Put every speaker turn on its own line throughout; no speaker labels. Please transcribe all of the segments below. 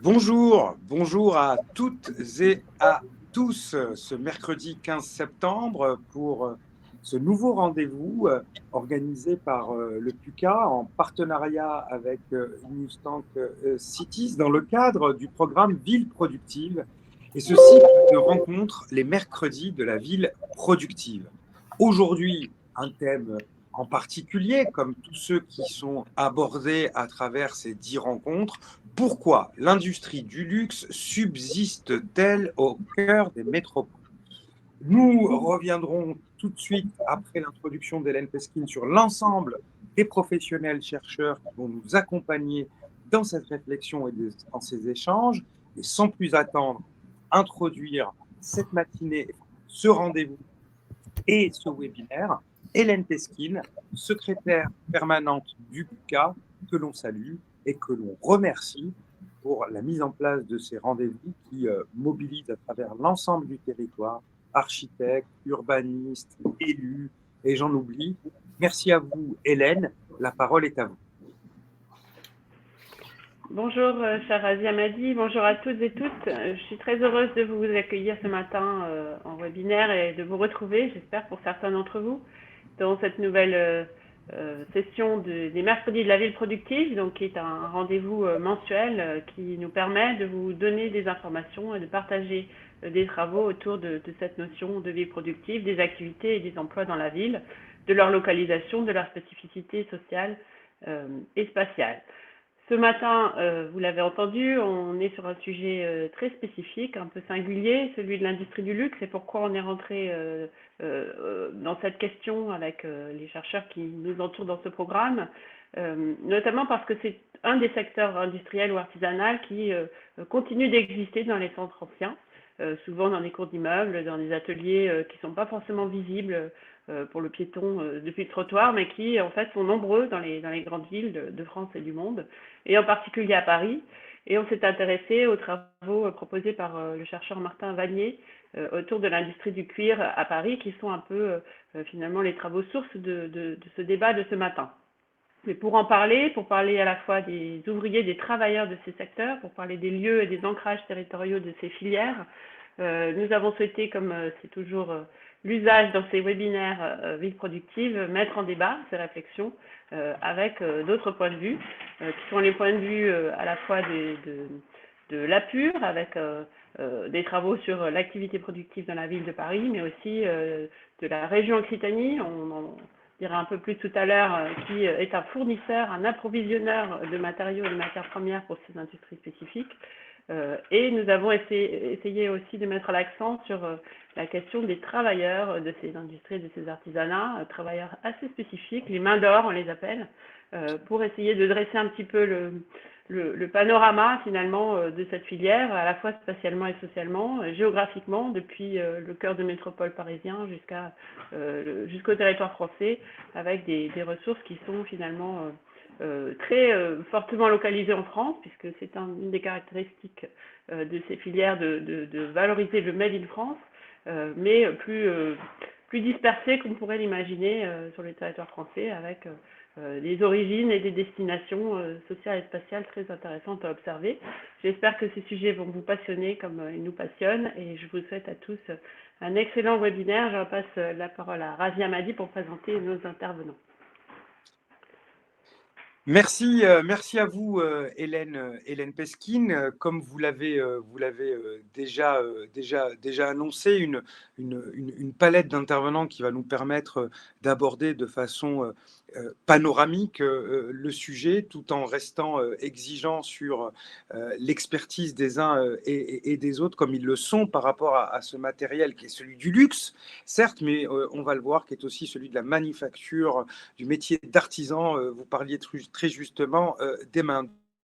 Bonjour à toutes et à tous ce mercredi 15 septembre pour ce nouveau rendez-vous organisé par le PUCA en partenariat avec New Stank Cities dans le cadre du programme Ville Productive et ce cycle de rencontres les mercredis de la ville productive. Aujourd'hui, un thème en particulier, comme tous ceux qui sont abordés à travers ces 10 rencontres. Pourquoi l'industrie du luxe subsiste-t-elle au cœur des métropoles? Nous reviendrons tout de suite après l'introduction d'Hélène Pesquine sur l'ensemble des professionnels chercheurs qui vont nous accompagner dans cette réflexion et dans ces échanges. Et sans plus attendre, introduire cette matinée, ce rendez-vous et ce webinaire, Hélène Pesquine, secrétaire permanente du PUCA, que l'on salue et que l'on remercie pour la mise en place de ces rendez-vous qui mobilisent à travers l'ensemble du territoire, architectes, urbanistes, élus, et j'en oublie. Merci à vous, Hélène. La parole est à vous.
Bonjour, cher Razia Madi, bonjour à toutes et toutes. Je suis très heureuse de vous accueillir ce matin en webinaire et de vous retrouver, j'espère pour certains d'entre vous, dans cette nouvelle session des mercredis de la ville productive, donc qui est un rendez-vous mensuel qui nous permet de vous donner des informations et de partager des travaux autour de cette notion de ville productive, des activités et des emplois dans la ville, de leur localisation, de leur spécificité sociale et spatiale. Ce matin, vous l'avez entendu, on est sur un sujet très spécifique, un peu singulier, celui de l'industrie du luxe, et pourquoi on est rentré dans cette question avec les chercheurs qui nous entourent dans ce programme, notamment parce que c'est un des secteurs industriels ou artisanaux qui continue d'exister dans les centres anciens, souvent dans des cours d'immeubles, dans des ateliers qui ne sont pas forcément visibles pour le piéton depuis le trottoir, mais qui en fait sont nombreux dans les grandes villes de France et du monde, et en particulier à Paris. Et on s'est intéressé aux travaux proposés par le chercheur Martin Vanier autour de l'industrie du cuir à Paris, qui sont un peu finalement les travaux sources de ce débat de ce matin. Mais pour en parler, pour parler à la fois des ouvriers, des travailleurs de ces secteurs, pour parler des lieux et des ancrages territoriaux de ces filières, nous avons souhaité, comme c'est toujours l'usage dans ces webinaires Ville productive, mettre en débat ces réflexions avec d'autres points de vue, qui sont les points de vue à la fois de l'APUR, avec des travaux sur l'activité productive dans la ville de Paris, mais aussi de la région Occitanie. On en dira un peu plus tout à l'heure, qui est un fournisseur, un approvisionneur de matériaux et de matières premières pour ces industries spécifiques. Et nous avons essayé aussi de mettre l'accent sur la question des travailleurs de ces industries, de ces artisanats, travailleurs assez spécifiques, les mains d'or on les appelle, pour essayer de dresser un petit peu le panorama finalement de cette filière, à la fois spatialement et socialement, géographiquement, depuis le cœur de métropole parisien jusqu'au territoire français, avec des ressources qui sont finalement très fortement localisées en France, puisque c'est une des caractéristiques de ces filières de valoriser le Made in France, mais plus dispersées qu'on pourrait l'imaginer sur le territoire français, avec des origines et des destinations sociales et spatiales très intéressantes à observer. J'espère que ces sujets vont vous passionner comme ils nous passionnent, et je vous souhaite à tous un excellent webinaire. Je repasse la parole à Razia Madi pour présenter nos intervenants.
Merci à vous, Hélène Pesquine. Comme vous l'avez déjà annoncé, une palette d'intervenants qui va nous permettre d'aborder de façon panoramique le sujet, tout en restant exigeant sur l'expertise des uns et des autres, comme ils le sont par rapport à ce matériel qui est celui du luxe, certes, mais on va le voir, qui est aussi celui de la manufacture, du métier d'artisan. Vous parliez très justement des mains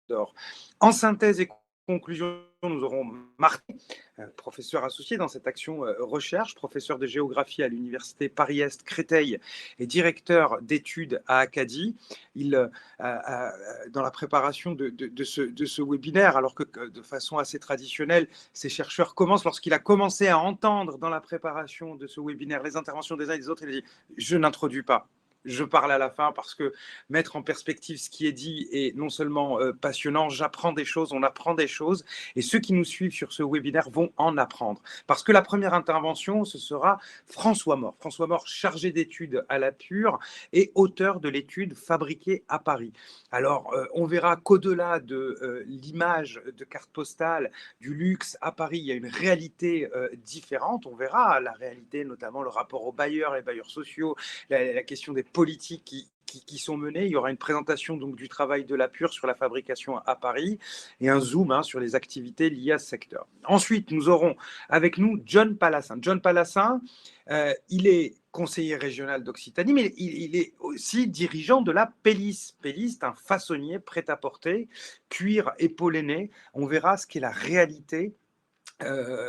d'or. En synthèse et conclusion, nous aurons Martin, professeur associé dans cette action recherche, professeur de géographie à l'université Paris-Est Créteil et directeur d'études à Acadie. Il, dans la préparation de ce webinaire, alors que de façon assez traditionnelle, ces chercheurs commencent, lorsqu'il a commencé à entendre dans la préparation de ce webinaire les interventions des uns et des autres, il a dit « je n'introduis pas ». je parle à la fin parce que mettre en perspective ce qui est dit est non seulement passionnant, j'apprends des choses, on apprend des choses, et ceux qui nous suivent sur ce webinaire vont en apprendre. Parce que la première intervention, ce sera François Mort. François Mort, chargé d'études à la Pure et auteur de l'étude Fabriquée à Paris. Alors, on verra qu'au-delà de l'image de carte postale du luxe à Paris, il y a une réalité différente. On verra la réalité, notamment le rapport aux bailleurs, les bailleurs sociaux, la question des politiques qui sont menées. Il y aura une présentation donc du travail de la Pure sur la fabrication à Paris et un zoom sur les activités liées à ce secteur. Ensuite, nous aurons avec nous John Palassin. John Palassin, il est conseiller régional d'Occitanie, mais il est aussi dirigeant de la Pélis. Pélis, c'est un façonnier prêt-à-porter, cuir épauléné. On verra ce qu'est la réalité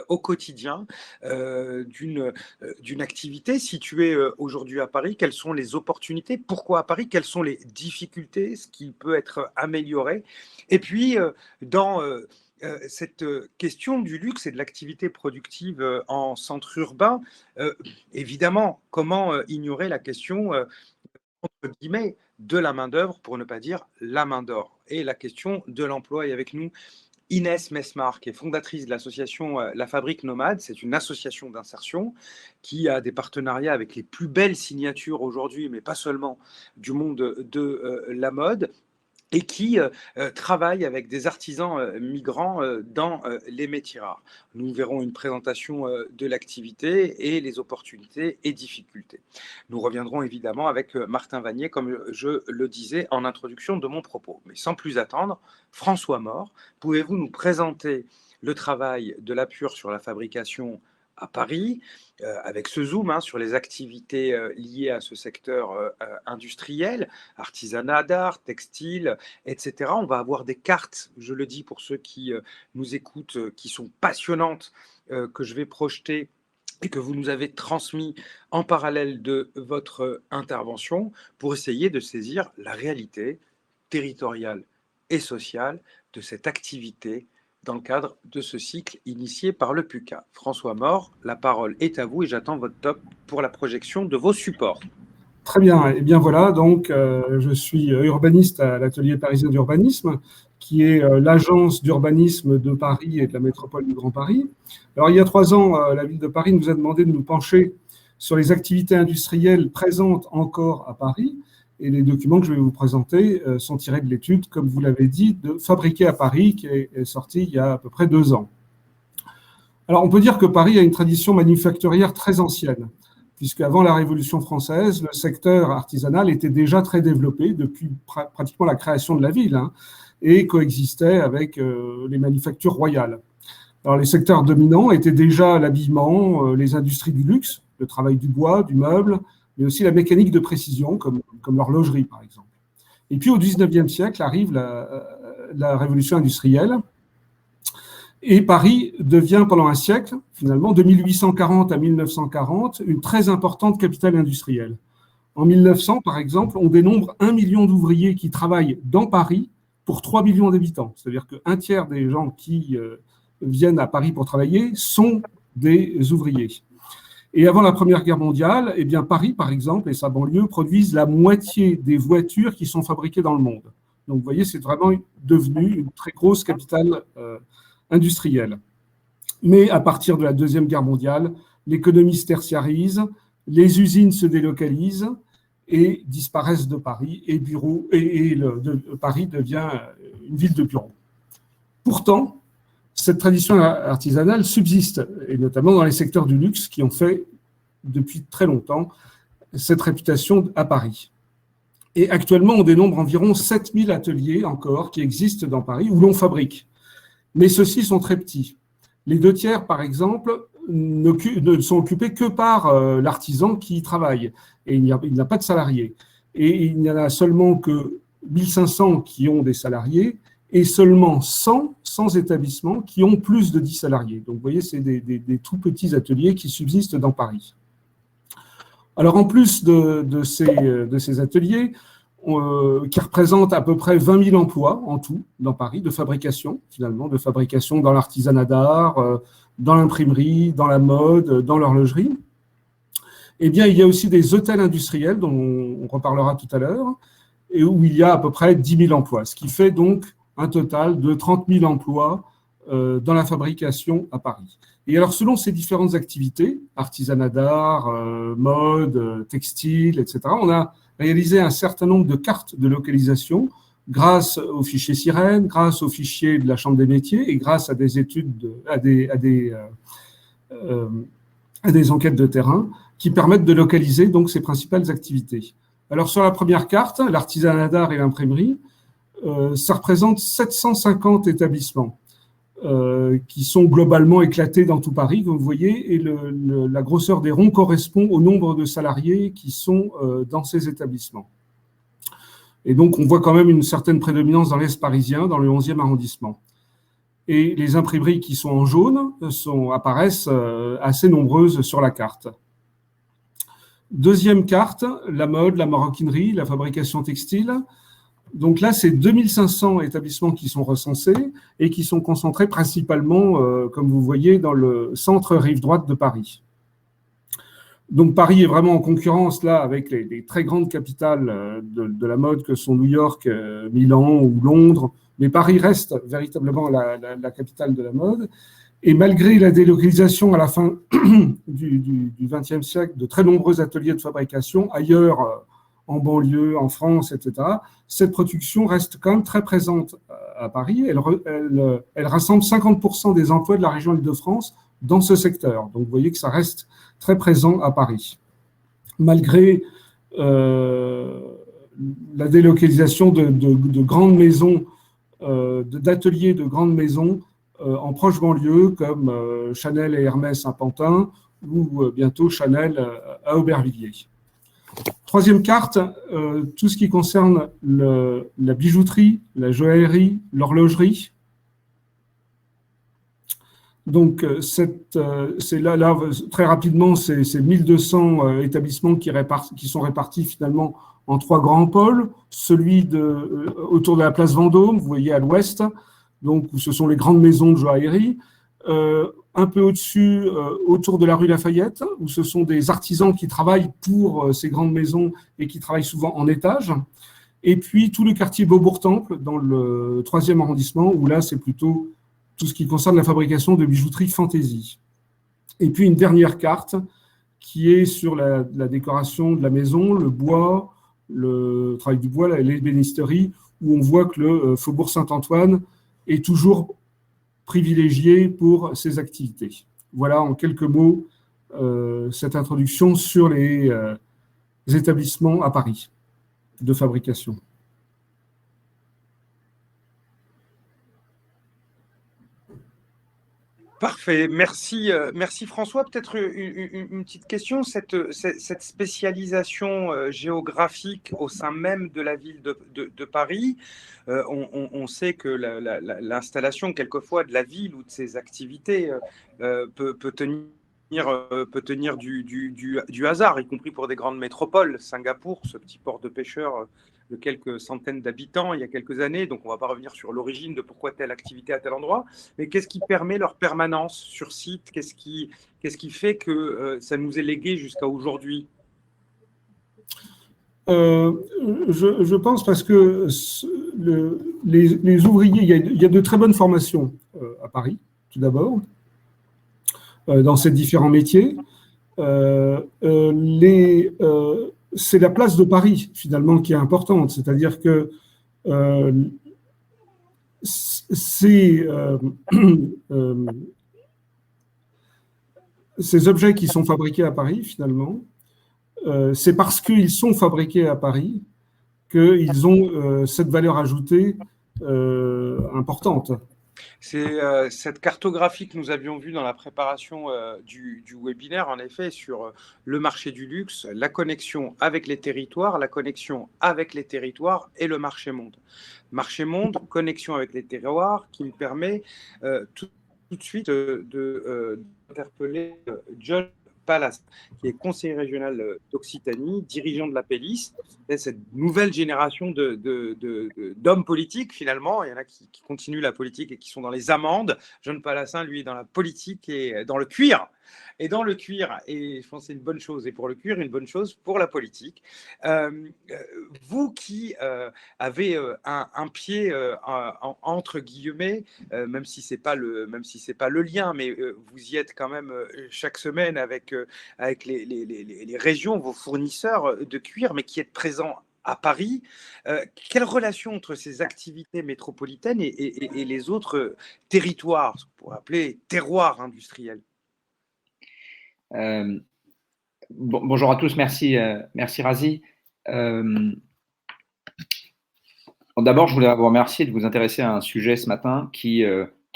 au quotidien d'une activité située aujourd'hui à Paris. Quelles sont les opportunités? Pourquoi à Paris? Quelles sont les difficultés? Ce qui peut être amélioré? Et puis, dans cette question du luxe et de l'activité productive en centre urbain, évidemment, comment ignorer la question, entre guillemets, de la main-d'œuvre, pour ne pas dire la main d'or, et la question de l'emploi. Et avec nous, Inès Mesmar, qui est fondatrice de l'association La Fabrique Nomade. C'est une association d'insertion qui a des partenariats avec les plus belles signatures aujourd'hui, mais pas seulement du monde de la mode, et qui travaille avec des artisans migrants dans les métiers rares. Nous verrons une présentation de l'activité et les opportunités et difficultés. Nous reviendrons évidemment avec Martin Vanier, comme je le disais en introduction de mon propos. Mais sans plus attendre, François Mort, pouvez-vous nous présenter le travail de la Pure sur la fabrication à Paris, avec ce zoom sur les activités liées à ce secteur industriel, artisanat d'art, textile, etc. On va avoir des cartes, je le dis pour ceux qui nous écoutent, qui sont passionnantes, que je vais projeter et que vous nous avez transmis en parallèle de votre intervention pour essayer de saisir la réalité territoriale et sociale de cette activité dans le cadre de ce cycle initié par le PUCA. François Mort, la parole est à vous et j'attends votre top pour la projection de vos supports.
Très bien. Et bien voilà, donc je suis urbaniste à l'Atelier parisien d'urbanisme, qui est l'agence d'urbanisme de Paris et de la métropole du Grand Paris. Alors il y a 3 ans, la ville de Paris nous a demandé de nous pencher sur les activités industrielles présentes encore à Paris. Et les documents que je vais vous présenter sont tirés de l'étude, comme vous l'avez dit, de Fabriquée à Paris, qui est sortie il y a à peu près 2 ans. Alors, on peut dire que Paris a une tradition manufacturière très ancienne, puisqu'avant la Révolution française, le secteur artisanal était déjà très développé depuis pratiquement la création de la ville, et coexistait avec les manufactures royales. Alors, les secteurs dominants étaient déjà l'habillement, les industries du luxe, le travail du bois, du meuble, mais aussi la mécanique de précision, comme l'horlogerie, par exemple. Et puis, au XIXe siècle, arrive la révolution industrielle, et Paris devient, pendant un siècle, finalement, de 1840 à 1940, une très importante capitale industrielle. En 1900, par exemple, on dénombre 1 million d'ouvriers qui travaillent dans Paris pour 3 millions d'habitants. C'est-à-dire qu'un tiers des gens qui viennent à Paris pour travailler sont des ouvriers. Et avant la Première Guerre mondiale, eh bien Paris, par exemple, et sa banlieue produisent la moitié des voitures qui sont fabriquées dans le monde. Donc, vous voyez, c'est vraiment devenu une très grosse capitale industrielle. Mais à partir de la Deuxième Guerre mondiale, l'économie se tertiarise, les usines se délocalisent et disparaissent de Paris, et Paris devient une ville de bureaux. Pourtant, cette tradition artisanale subsiste, et notamment dans les secteurs du luxe qui ont fait depuis très longtemps cette réputation à Paris. Et actuellement, on dénombre environ 7000 ateliers encore qui existent dans Paris où l'on fabrique. Mais ceux-ci sont très petits. Les 2/3, par exemple, ne sont occupés que par l'artisan qui y travaille. Et il n'y a pas de salariés. Et il n'y en a seulement que 1500 qui ont des salariés, et seulement 100 sans établissement qui ont plus de 10 salariés. Donc, vous voyez, c'est des tout petits ateliers qui subsistent dans Paris. Alors, en plus de ces ateliers, qui représentent à peu près 20 000 emplois en tout dans Paris, de fabrication, finalement, de fabrication dans l'artisanat d'art, dans l'imprimerie, dans la mode, dans l'horlogerie, Eh bien, il y a aussi des hôtels industriels, dont on reparlera tout à l'heure, et où il y a à peu près 10 000 emplois, ce qui fait donc un total de 30 000 emplois dans la fabrication à Paris. Et alors, selon ces différentes activités, artisanat d'art, mode, textile, etc., on a réalisé un certain nombre de cartes de localisation grâce au fichier Sirène, grâce au fichier de la Chambre des métiers et grâce à des études, à des enquêtes de terrain qui permettent de localiser donc ces principales activités. Alors, sur la première carte, l'artisanat d'art et l'imprimerie, ça représente 750 établissements qui sont globalement éclatés dans tout Paris, comme vous voyez, et la grosseur des ronds correspond au nombre de salariés qui sont dans ces établissements. Et donc, on voit quand même une certaine prédominance dans l'Est parisien, dans le 11e arrondissement. Et les imprimeries qui sont en jaune apparaissent assez nombreuses sur la carte. Deuxième carte, la mode, la maroquinerie, la fabrication textile. Donc là, c'est 2500 établissements qui sont recensés et qui sont concentrés principalement, comme vous voyez, dans le centre rive droite de Paris. Donc Paris est vraiment en concurrence là avec les très grandes capitales de la mode que sont New York, Milan ou Londres. Mais Paris reste véritablement la capitale de la mode. Et malgré la délocalisation à la fin du XXe siècle de très nombreux ateliers de fabrication ailleurs, en banlieue, en France, etc., cette production reste quand même très présente à Paris. Elle rassemble 50% des emplois de la région Île-de-France dans ce secteur. Donc vous voyez que ça reste très présent à Paris. Malgré la délocalisation de grandes maisons, d'ateliers de grandes maisons en proche banlieue, comme Chanel et Hermès à Pantin, ou bientôt Chanel à Aubervilliers. Troisième carte, tout ce qui concerne la bijouterie, la joaillerie, l'horlogerie. Donc, c'est là, très rapidement, c'est 1200 établissements qui sont répartis finalement en trois grands pôles. Celui autour de la place Vendôme, vous voyez à l'ouest, donc où ce sont les grandes maisons de joaillerie. Un peu au-dessus, autour de la rue Lafayette, où ce sont des artisans qui travaillent pour ces grandes maisons et qui travaillent souvent en étage. Et puis, tout le quartier Beaubourg-Temple, dans le 3e arrondissement, où là, c'est plutôt tout ce qui concerne la fabrication de bijouterie fantaisie. Et puis, une dernière carte qui est sur la décoration de la maison, le bois, le travail du bois, l'ébénisterie, où on voit que le Faubourg Saint-Antoine est toujours privilégié pour ces activités. Voilà en quelques mots cette introduction sur les établissements à Paris de fabrication.
Parfait, merci, merci François. Peut-être une petite question, cette spécialisation géographique au sein même de la ville de Paris, on sait que l'installation quelquefois de la ville ou de ses activités peut tenir du hasard, y compris pour des grandes métropoles. Singapour, ce petit port de pêcheurs de quelques centaines d'habitants il y a quelques années, donc on ne va pas revenir sur l'origine de pourquoi telle activité à tel endroit, mais qu'est-ce qui permet leur permanence sur site? Qu'est-ce qui fait que ça nous est légué jusqu'à aujourd'hui?
Je pense parce que les ouvriers, il y a de très bonnes formations à Paris, tout d'abord, dans ces différents métiers. C'est la place de Paris, finalement, qui est importante. C'est-à-dire que ces objets qui sont fabriqués à Paris, finalement, c'est parce qu'ils sont fabriqués à Paris qu'ils ont cette valeur ajoutée importante.
C'est cette cartographie que nous avions vue dans la préparation du webinaire, en effet, sur le marché du luxe, la connexion avec les territoires et le marché monde. Marché monde, connexion avec les terroirs, qui me permet tout de suite d'interpeller John Pallas, qui est conseiller régional d'Occitanie, dirigeant de la Pélis. Cette nouvelle génération d'hommes politiques, finalement. Il y en a qui continuent la politique et qui sont dans les amendes. John Pallassin, lui, est dans la politique et dans le cuir. Et dans le cuir, et je pense que c'est une bonne chose, et pour le cuir, une bonne chose pour la politique. Vous qui avez un pied entre guillemets, même si c'est pas le lien, mais vous y êtes quand même chaque semaine avec les régions, vos fournisseurs de cuir, mais qui êtes présents à Paris. Quelle relation entre ces activités métropolitaines et les autres territoires, ce qu'on pourrait appeler terroirs industriels?
Bonjour à tous, merci Razi. D'abord, je voulais vous remercier de vous intéresser à un sujet ce matin qui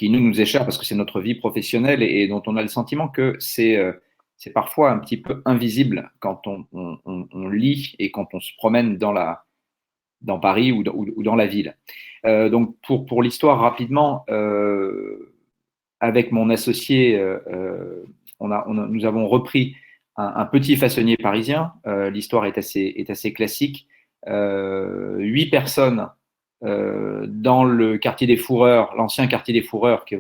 nous est cher parce que c'est notre vie professionnelle et dont on a le sentiment que c'est parfois un petit peu invisible quand on lit et quand on se promène dans Paris ou dans la ville. Donc, pour l'histoire rapidement, avec mon associé, nous avons repris un petit façonnier parisien. L'histoire est assez classique. 8 personnes dans le quartier des Fourreurs, l'ancien quartier des Fourreurs qui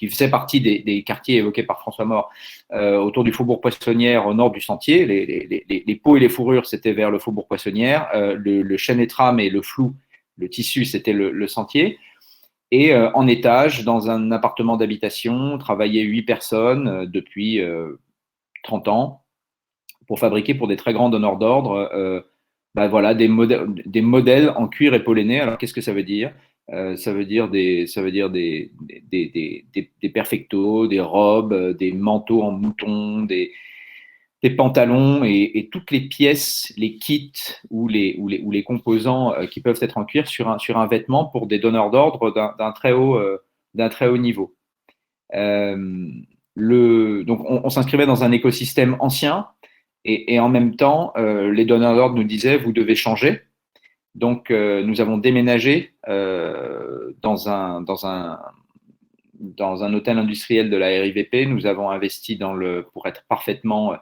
faisait partie des quartiers évoqués par François More, autour du Faubourg Poissonnière, au nord du Sentier. Les peaux et les fourrures, c'était vers le Faubourg Poissonnière. Le chêne et trame et le flou, le tissu, c'était le Sentier. Et en étage, dans un appartement d'habitation, travaillaient 8 personnes depuis 30 ans pour fabriquer pour des très grands donneurs d'ordre voilà, des modèles en cuir épauléné. Alors, qu'est-ce que ça veut dire? Ça veut dire des perfectos, des robes, des manteaux en mouton, des pantalons et toutes les pièces, les kits ou les composants qui peuvent être en cuir sur un vêtement pour des donneurs d'ordre d'un très haut niveau. Donc, on s'inscrivait dans un écosystème ancien et en même temps, les donneurs d'ordre nous disaient « vous devez changer ». Donc, nous avons déménagé dans un hôtel industriel de la RIVP. Nous avons investi pour être parfaitement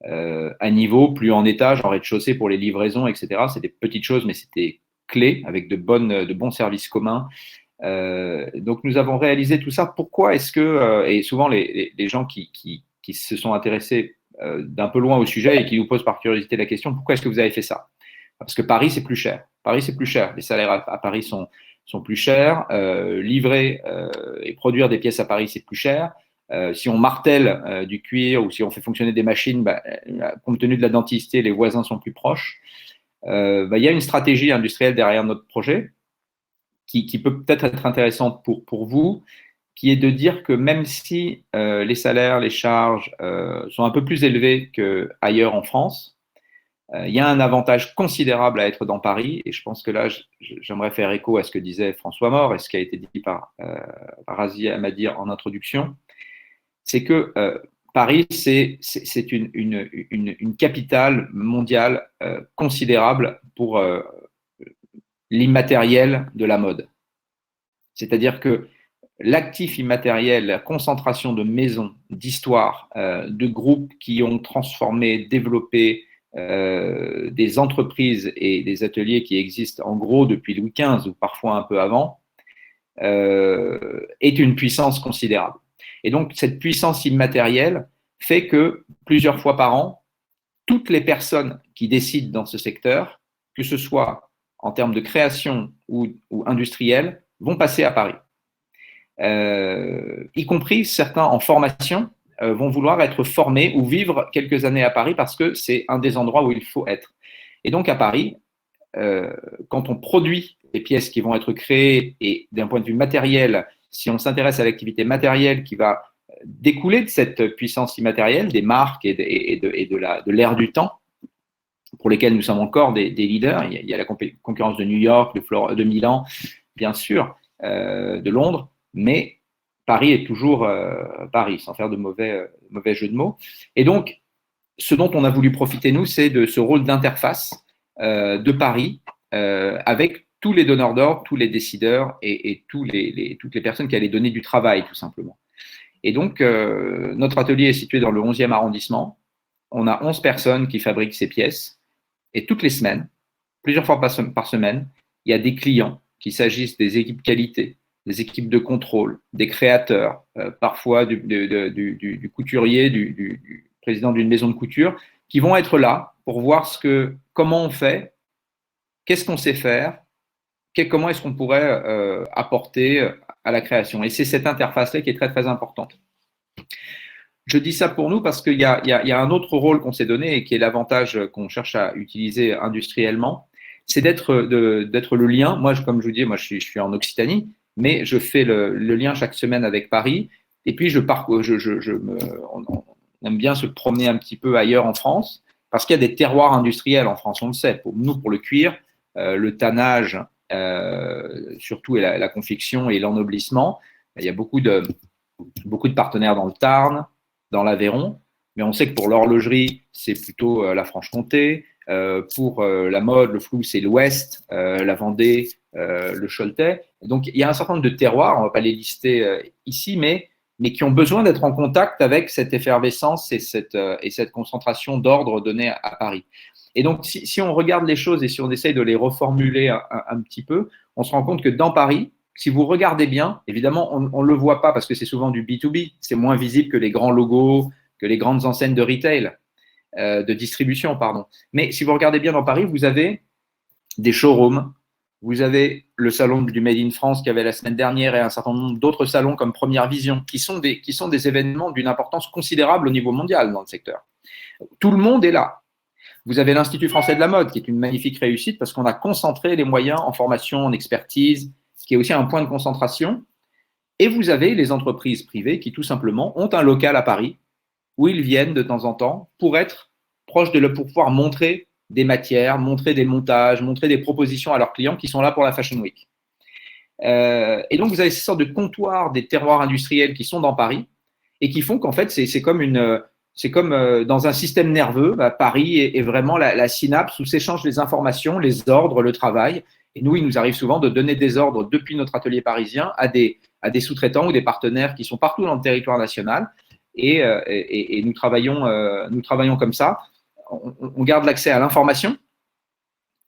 à niveau, plus en étage, en rez-de-chaussée pour les livraisons, etc. C'est des petites choses, mais c'était clé avec de bons services communs. Donc, nous avons réalisé tout ça. Pourquoi est-ce que, et souvent les gens qui se sont intéressés d'un peu loin au sujet et qui nous posent par curiosité la question, pourquoi est-ce que vous avez fait ça? Parce que Paris, c'est plus cher. Paris, c'est plus cher. Les salaires à Paris sont plus chers. Livrer et produire des pièces à Paris, c'est plus cher. Si on martèle du cuir ou si on fait fonctionner des machines, compte tenu de la densité, les voisins sont plus proches. Il y a une stratégie industrielle derrière notre projet qui peut peut-être être intéressante pour vous, qui est de dire que même si les salaires, les charges sont un peu plus élevés qu'ailleurs en France, il y a un avantage considérable à être dans Paris, et je pense que là, j'aimerais faire écho à ce que disait François More et ce qui a été dit par Razi Hamadi en introduction, c'est que Paris, c'est une capitale mondiale considérable pour l'immatériel de la mode. C'est-à-dire que l'actif immatériel, la concentration de maisons, d'histoires, de groupes qui ont transformé, développé des entreprises et des ateliers qui existent en gros depuis Louis XV ou parfois un peu avant, est une puissance considérable. Et donc, cette puissance immatérielle fait que plusieurs fois par an, toutes les personnes qui décident dans ce secteur, que ce soit en termes de création ou industrielle, vont passer à Paris. Y compris certains en formation vont vouloir être formés ou vivre quelques années à Paris parce que c'est un des endroits où il faut être. Et donc à Paris, quand on produit les pièces qui vont être créées et d'un point de vue matériel, si on s'intéresse à l'activité matérielle qui va découler de cette puissance immatérielle, des marques et de l'ère du temps, pour lesquels nous sommes encore des leaders. Il y a la concurrence de New York, de Milan, bien sûr, de Londres, mais Paris est toujours Paris, sans faire de mauvais jeu de mots. Et donc, ce dont on a voulu profiter, nous, c'est de ce rôle d'interface de Paris avec tous les donneurs d'ordre, tous les décideurs et toutes les personnes qui allaient donner du travail, tout simplement. Et donc, notre atelier est situé dans le 11e arrondissement. On a 11 personnes qui fabriquent ces pièces. Et toutes les semaines, plusieurs fois par semaine, il y a des clients, qu'il s'agisse des équipes qualité, des équipes de contrôle, des créateurs, parfois du couturier, du président d'une maison de couture, qui vont être là pour voir comment on fait, qu'est-ce qu'on sait faire, comment est-ce qu'on pourrait apporter à la création. Et c'est cette interface-là qui est très, très importante. Je dis ça pour nous parce qu'il y a un autre rôle qu'on s'est donné et qui est l'avantage qu'on cherche à utiliser industriellement, c'est d'être le lien. Moi, comme je vous dis, moi, je suis en Occitanie, mais je fais le lien chaque semaine avec Paris. Et puis, on aime bien se promener un petit peu ailleurs en France parce qu'il y a des terroirs industriels en France, on le sait. Pour le cuir, le tannage, surtout et la confection et l'ennoblissement, il y a beaucoup de partenaires dans le Tarn, dans l'Aveyron, mais on sait que pour l'horlogerie, c'est plutôt la Franche-Comté. Pour la mode, le flou, c'est l'Ouest, la Vendée, le Choletais. Donc, il y a un certain nombre de terroirs, on ne va pas les lister ici, mais qui ont besoin d'être en contact avec cette effervescence et cette concentration d'ordre donnée à Paris. Et donc, si on regarde les choses et si on essaye de les reformuler un petit peu, on se rend compte que dans Paris, si vous regardez bien, évidemment, on ne le voit pas parce que c'est souvent du B2B, c'est moins visible que les grands logos, que les grandes enseignes de retail, de distribution, pardon. Mais si vous regardez bien dans Paris, vous avez des showrooms, vous avez le salon du Made in France qu'il y avait la semaine dernière et un certain nombre d'autres salons comme Première Vision, qui sont des événements d'une importance considérable au niveau mondial dans le secteur. Tout le monde est là. Vous avez l'Institut français de la mode, qui est une magnifique réussite parce qu'on a concentré les moyens en formation, en expertise, qui est aussi un point de concentration. Et vous avez les entreprises privées qui, tout simplement, ont un local à Paris où ils viennent de temps en temps pour être proches pour pouvoir montrer des matières, montrer des montages, montrer des propositions à leurs clients qui sont là pour la Fashion Week. Et donc, vous avez ces sortes de comptoirs des terroirs industriels qui sont dans Paris et qui font qu'en fait, c'est comme dans un système nerveux. Paris est vraiment la synapse où s'échangent les informations, les ordres, le travail. Et nous, il nous arrive souvent de donner des ordres depuis notre atelier parisien à des sous-traitants ou des partenaires qui sont partout dans le territoire national. Et nous travaillons comme ça. On garde l'accès à l'information,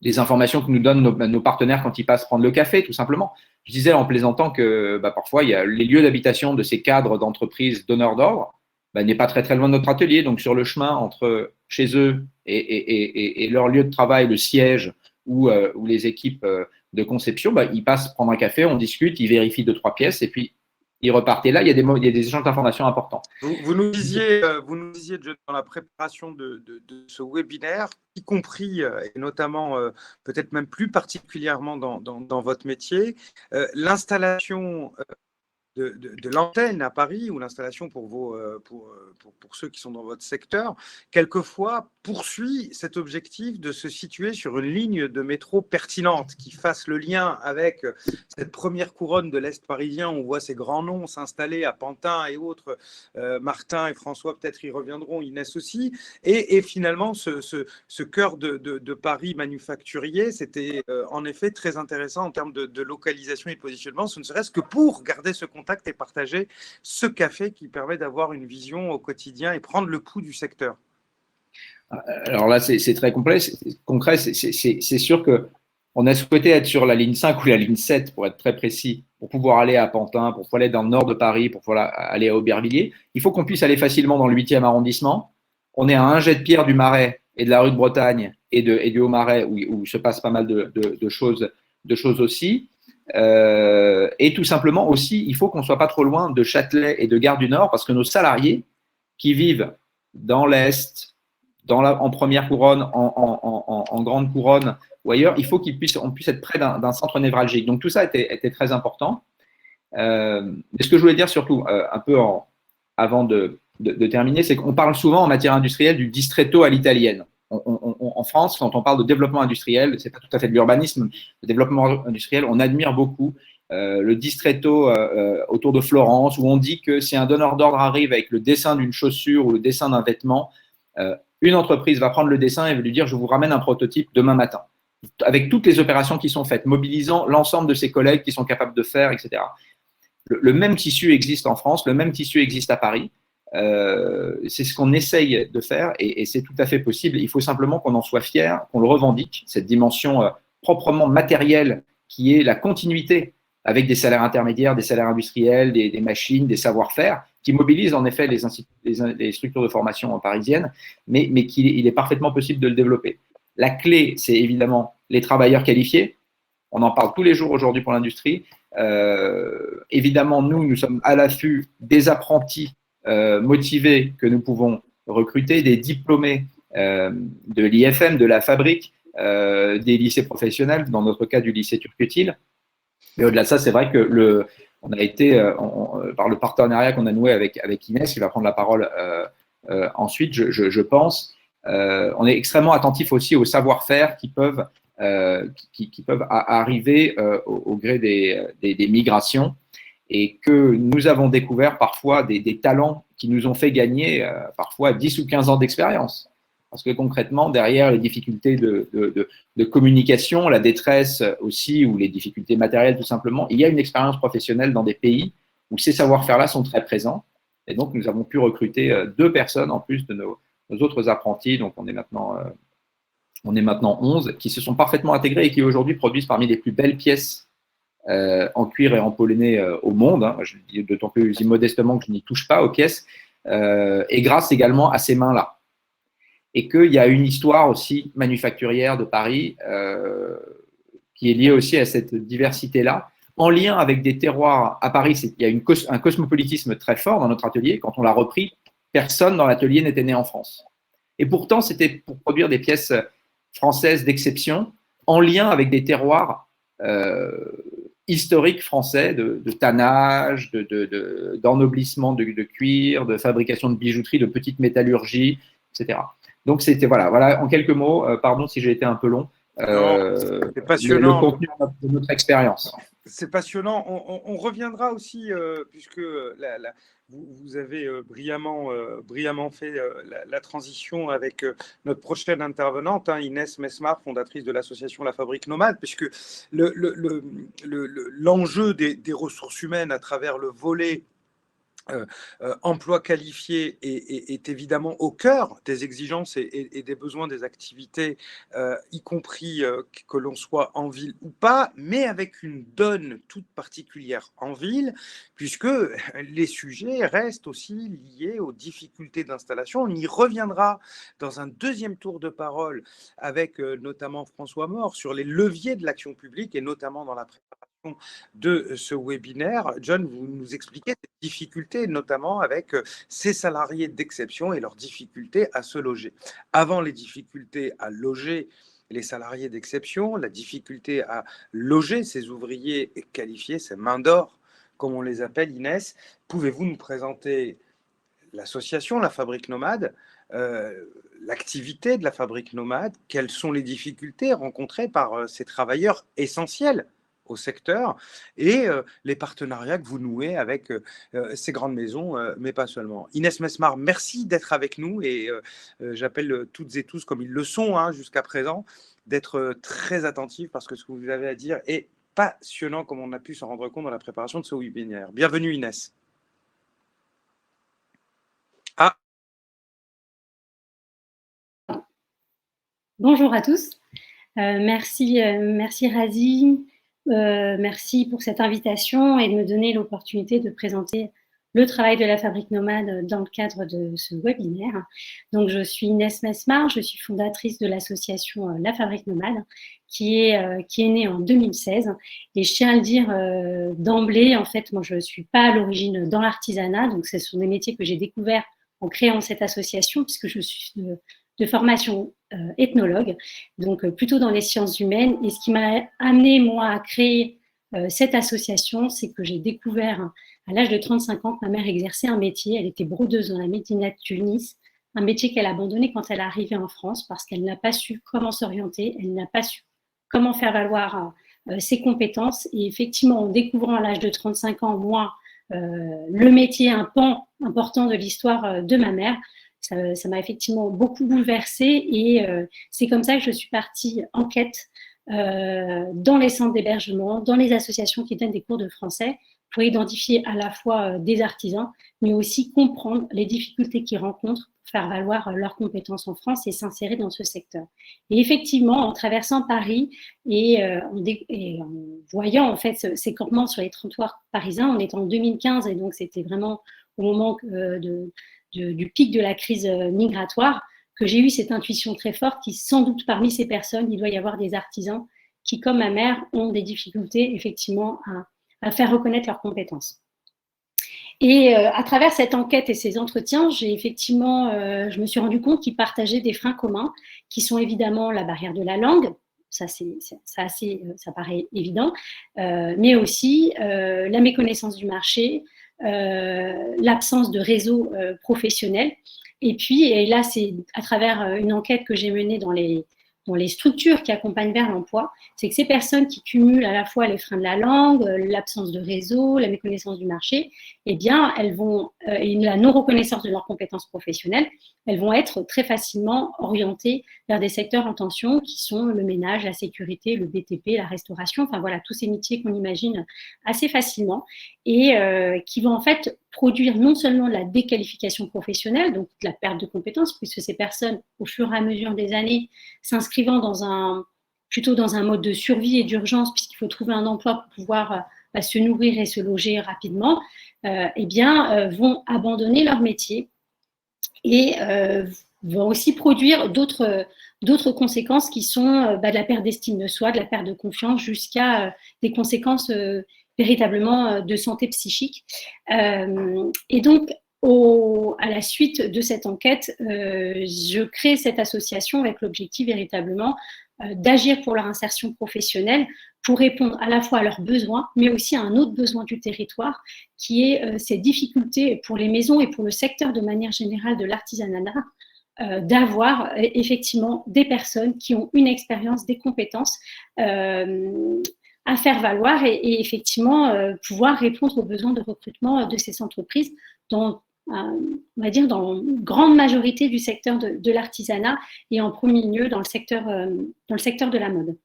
les informations que nous donnent nos partenaires quand ils passent prendre le café, tout simplement. Je disais en plaisantant que parfois, il y a les lieux d'habitation de ces cadres d'entreprises donneurs d'ordre n'est pas très, très loin de notre atelier. Donc, sur le chemin entre chez eux et leur lieu de travail, le siège ou les équipes de conception, ils passent prendre un café, on discute, ils vérifient 2-3 pièces et puis ils repartent. Et là, il y a des échanges d'informations importants.
Vous nous disiez, dans la préparation de ce webinaire, y compris et notamment peut-être même plus particulièrement dans votre métier, l'installation de l'antenne à Paris ou l'installation pour ceux qui sont dans votre secteur, quelquefois poursuit cet objectif de se situer sur une ligne de métro pertinente qui fasse le lien avec cette première couronne de l'Est parisien. On voit ces grands noms s'installer à Pantin et autres, Martin et François peut-être y reviendront, Inès aussi, et finalement ce cœur de Paris manufacturier, c'était en effet très intéressant en termes de localisation et de positionnement, ce ne serait-ce que pour garder ce contact et partager ce café qui permet d'avoir une vision au quotidien et prendre le pouls du secteur.
Alors là, c'est très concret. C'est sûr qu'on a souhaité être sur la ligne 5 ou la ligne 7, pour être très précis, pour pouvoir aller à Pantin, pour pouvoir aller dans le nord de Paris, pour pouvoir aller à Aubervilliers. Il faut qu'on puisse aller facilement dans le 8e arrondissement. On est à un jet de pierre du Marais et de la rue de Bretagne et du Haut-Marais, où se passe pas mal de choses aussi. Et tout simplement aussi, il faut qu'on ne soit pas trop loin de Châtelet et de Gare du Nord, parce que nos salariés qui vivent dans l'Est, en première couronne, en grande couronne ou ailleurs, il faut qu'on puisse être près d'un centre névralgique. Donc tout ça était très important. Mais ce que je voulais dire surtout, un peu avant de terminer, c'est qu'on parle souvent en matière industrielle du distretto à l'italienne. En France, quand on parle de développement industriel, ce n'est pas tout à fait de l'urbanisme, le développement industriel, on admire beaucoup le distretto autour de Florence, où on dit que si un donneur d'ordre arrive avec le dessin d'une chaussure ou le dessin d'un vêtement, une entreprise va prendre le dessin et va lui dire « je vous ramène un prototype demain matin », avec toutes les opérations qui sont faites, mobilisant l'ensemble de ses collègues qui sont capables de faire, etc. Le même tissu existe en France, le même tissu existe à Paris. C'est ce qu'on essaye de faire et c'est tout à fait possible. Il faut simplement qu'on en soit fier, qu'on le revendique, cette dimension proprement matérielle qui est la continuité avec des salaires intermédiaires, des salaires industriels, des machines, des savoir-faire, qui mobilisent en effet les structures de formation parisiennes, mais qu'il est parfaitement possible de le développer. La clé, c'est évidemment les travailleurs qualifiés. On en parle tous les jours aujourd'hui pour l'industrie. Évidemment, nous sommes à l'affût des apprentis motivés que nous pouvons recruter, des diplômés de l'IFM, de la fabrique, des lycées professionnels, dans notre cas du lycée Turcutil. Mais au-delà de ça, c'est vrai que on a été, par le partenariat qu'on a noué avec Inès, qui va prendre la parole ensuite, je pense, on est extrêmement attentif aussi au savoir-faire qui peuvent arriver au gré des migrations, et que nous avons découvert parfois des talents qui nous ont fait gagner parfois 10 ou 15 ans d'expérience. Parce que concrètement, derrière les difficultés de communication, la détresse aussi, ou les difficultés matérielles tout simplement, il y a une expérience professionnelle dans des pays où ces savoir-faire-là sont très présents. Et donc, nous avons pu recruter 2 personnes en plus de nos autres apprentis. Donc, on est maintenant 11, qui se sont parfaitement intégrés et qui aujourd'hui produisent parmi les plus belles pièces en cuir et en polonais au monde. Hein. Je dis d'autant plus modestement que je n'y touche pas aux pièces. Et grâce également à ces mains-là. Et qu'il y a une histoire aussi manufacturière de Paris qui est liée aussi à cette diversité-là, en lien avec des terroirs. À Paris, il y a un cosmopolitisme très fort dans notre atelier. Quand on l'a repris, personne dans l'atelier n'était né en France. Et pourtant, c'était pour produire des pièces françaises d'exception, en lien avec des terroirs historiques français, de tannage, d'ennoblissement de cuir, de fabrication de bijouterie, de petite métallurgie, etc. Donc, c'était, voilà, en quelques mots, pardon si j'ai été un peu long,
c'est passionnant.
Le contenu de notre expérience.
C'est passionnant. On reviendra aussi, puisque vous avez brillamment fait la transition avec notre prochaine intervenante, hein, Inès Mesmar, fondatrice de l'association La Fabrique Nomade, puisque l'enjeu des ressources humaines à travers le volet emploi qualifié est évidemment au cœur des exigences et des besoins des activités, y compris que l'on soit en ville ou pas, mais avec une donne toute particulière en ville, puisque les sujets restent aussi liés aux difficultés d'installation. On y reviendra dans un deuxième tour de parole avec notamment François Mort sur les leviers de l'action publique, et notamment dans la préparation de ce webinaire. John, vous nous expliquez ces difficultés, notamment avec ces salariés d'exception et leurs difficultés à se loger. Avant les difficultés à loger les salariés d'exception, la difficulté à loger ces ouvriers qualifiés, ces mains d'or, comme on les appelle, Inès, pouvez-vous nous présenter l'association La Fabrique Nomade, l'activité de La Fabrique Nomade, quelles sont les difficultés rencontrées par ces travailleurs essentiels au secteur, et les partenariats que vous nouez avec ces grandes maisons, mais pas seulement. Inès Mesmar, merci d'être avec nous, et j'appelle toutes et tous, comme ils le sont hein, jusqu'à présent, d'être très attentifs, parce que ce que vous avez à dire est passionnant, comme on a pu s'en rendre compte dans la préparation de ce webinaire. Bienvenue Inès.
Bonjour à tous. Merci Razi. Merci pour cette invitation et de me donner l'opportunité de présenter le travail de La Fabrique Nomade dans le cadre de ce webinaire. Donc, je suis Inès Mesmar, je suis fondatrice de l'association La Fabrique Nomade qui est née en 2016. Et je tiens à le dire d'emblée, en fait, moi, je ne suis pas à l'origine dans l'artisanat, donc ce sont des métiers que j'ai découverts en créant cette association, puisque je suis de formation ethnologue, donc plutôt dans les sciences humaines. Et ce qui m'a amené, moi, à créer cette association, c'est que j'ai découvert, à l'âge de 35 ans, que ma mère exerçait un métier. Elle était brodeuse dans la médina de Tunis, un métier qu'elle a abandonné quand elle est arrivée en France parce qu'elle n'a pas su comment s'orienter, elle n'a pas su comment faire valoir ses compétences. Et effectivement, en découvrant à l'âge de 35 ans, moi, le métier, un pan important de l'histoire de ma mère, ça m'a effectivement beaucoup bouleversée, et c'est comme ça que je suis partie en quête dans les centres d'hébergement, dans les associations qui donnent des cours de français, pour identifier à la fois des artisans, mais aussi comprendre les difficultés qu'ils rencontrent pour faire valoir leurs compétences en France et s'insérer dans ce secteur. Et effectivement, en traversant Paris et en voyant en fait ces campements sur les trottoirs parisiens, on était en 2015 et donc c'était vraiment au moment du pic de la crise migratoire, que j'ai eu cette intuition très forte qui, sans doute, parmi ces personnes, il doit y avoir des artisans qui, comme ma mère, ont des difficultés, effectivement, à faire reconnaître leurs compétences. Et à travers cette enquête et ces entretiens, je me suis rendu compte qu'ils partageaient des freins communs, qui sont évidemment la barrière de la langue, ça paraît évident, mais aussi la méconnaissance du marché, l'absence de réseau professionnel. Et puis, et là, c'est à travers une enquête que j'ai menée dans les structures qui accompagnent vers l'emploi, c'est que ces personnes qui cumulent à la fois les freins de la langue, l'absence de réseau, la méconnaissance du marché, eh bien, elles vont, et la non-reconnaissance de leurs compétences professionnelles, elles vont être très facilement orientées vers des secteurs en tension qui sont le ménage, la sécurité, le BTP, la restauration, enfin voilà, tous ces métiers qu'on imagine assez facilement et qui vont en fait produire non seulement de la déqualification professionnelle, donc de la perte de compétences, puisque ces personnes, au fur et à mesure des années, s'inscrivant plutôt dans un mode de survie et d'urgence, puisqu'il faut trouver un emploi pour pouvoir se nourrir et se loger rapidement, vont abandonner leur métier et vont aussi produire d'autres conséquences qui sont de la perte d'estime de soi, de la perte de confiance, jusqu'à des conséquences véritablement de santé psychique. Et donc, à la suite de cette enquête, je crée cette association avec l'objectif véritablement d'agir pour leur insertion professionnelle, pour répondre à la fois à leurs besoins, mais aussi à un autre besoin du territoire, qui est ces difficultés pour les maisons et pour le secteur de manière générale de l'artisanat, d'avoir effectivement des personnes qui ont une expérience, des compétences à faire valoir et effectivement pouvoir répondre aux besoins de recrutement de ces entreprises on va dire dans une grande majorité du secteur de l'artisanat et en premier lieu dans le secteur de la mode.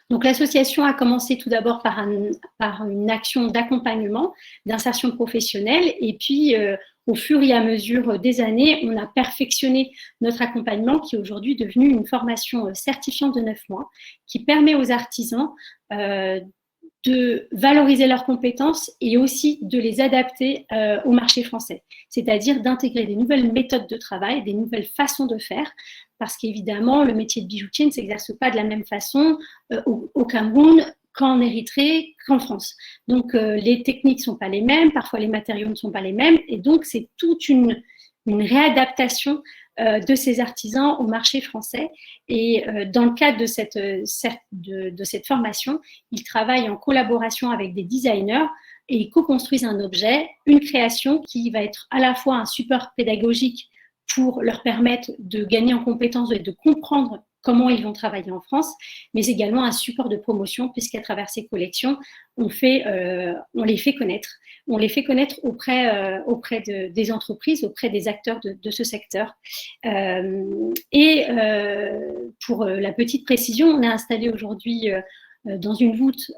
Donc l'association a commencé tout d'abord par une action d'accompagnement, d'insertion professionnelle et puis au fur et à mesure des années, on a perfectionné notre accompagnement qui est aujourd'hui devenu une formation certifiante de 9 mois qui permet aux artisans de valoriser leurs compétences et aussi de les adapter au marché français, c'est-à-dire d'intégrer des nouvelles méthodes de travail, des nouvelles façons de faire, parce qu'évidemment, le métier de bijoutier ne s'exerce pas de la même façon au Cameroun qu'en Érythrée, qu'en France. Donc, les techniques ne sont pas les mêmes, parfois les matériaux ne sont pas les mêmes, et donc c'est toute une réadaptation de ces artisans au marché français. Et dans le cadre de cette formation, ils travaillent en collaboration avec des designers et ils co-construisent un objet, une création qui va être à la fois un support pédagogique pour leur permettre de gagner en compétences et de comprendre comment ils vont travailler en France, mais également un support de promotion, puisqu'à travers ces collections, on les fait connaître. On les fait connaître auprès des entreprises, auprès des acteurs de ce secteur. Pour la petite précision, on est installé aujourd'hui dans une voûte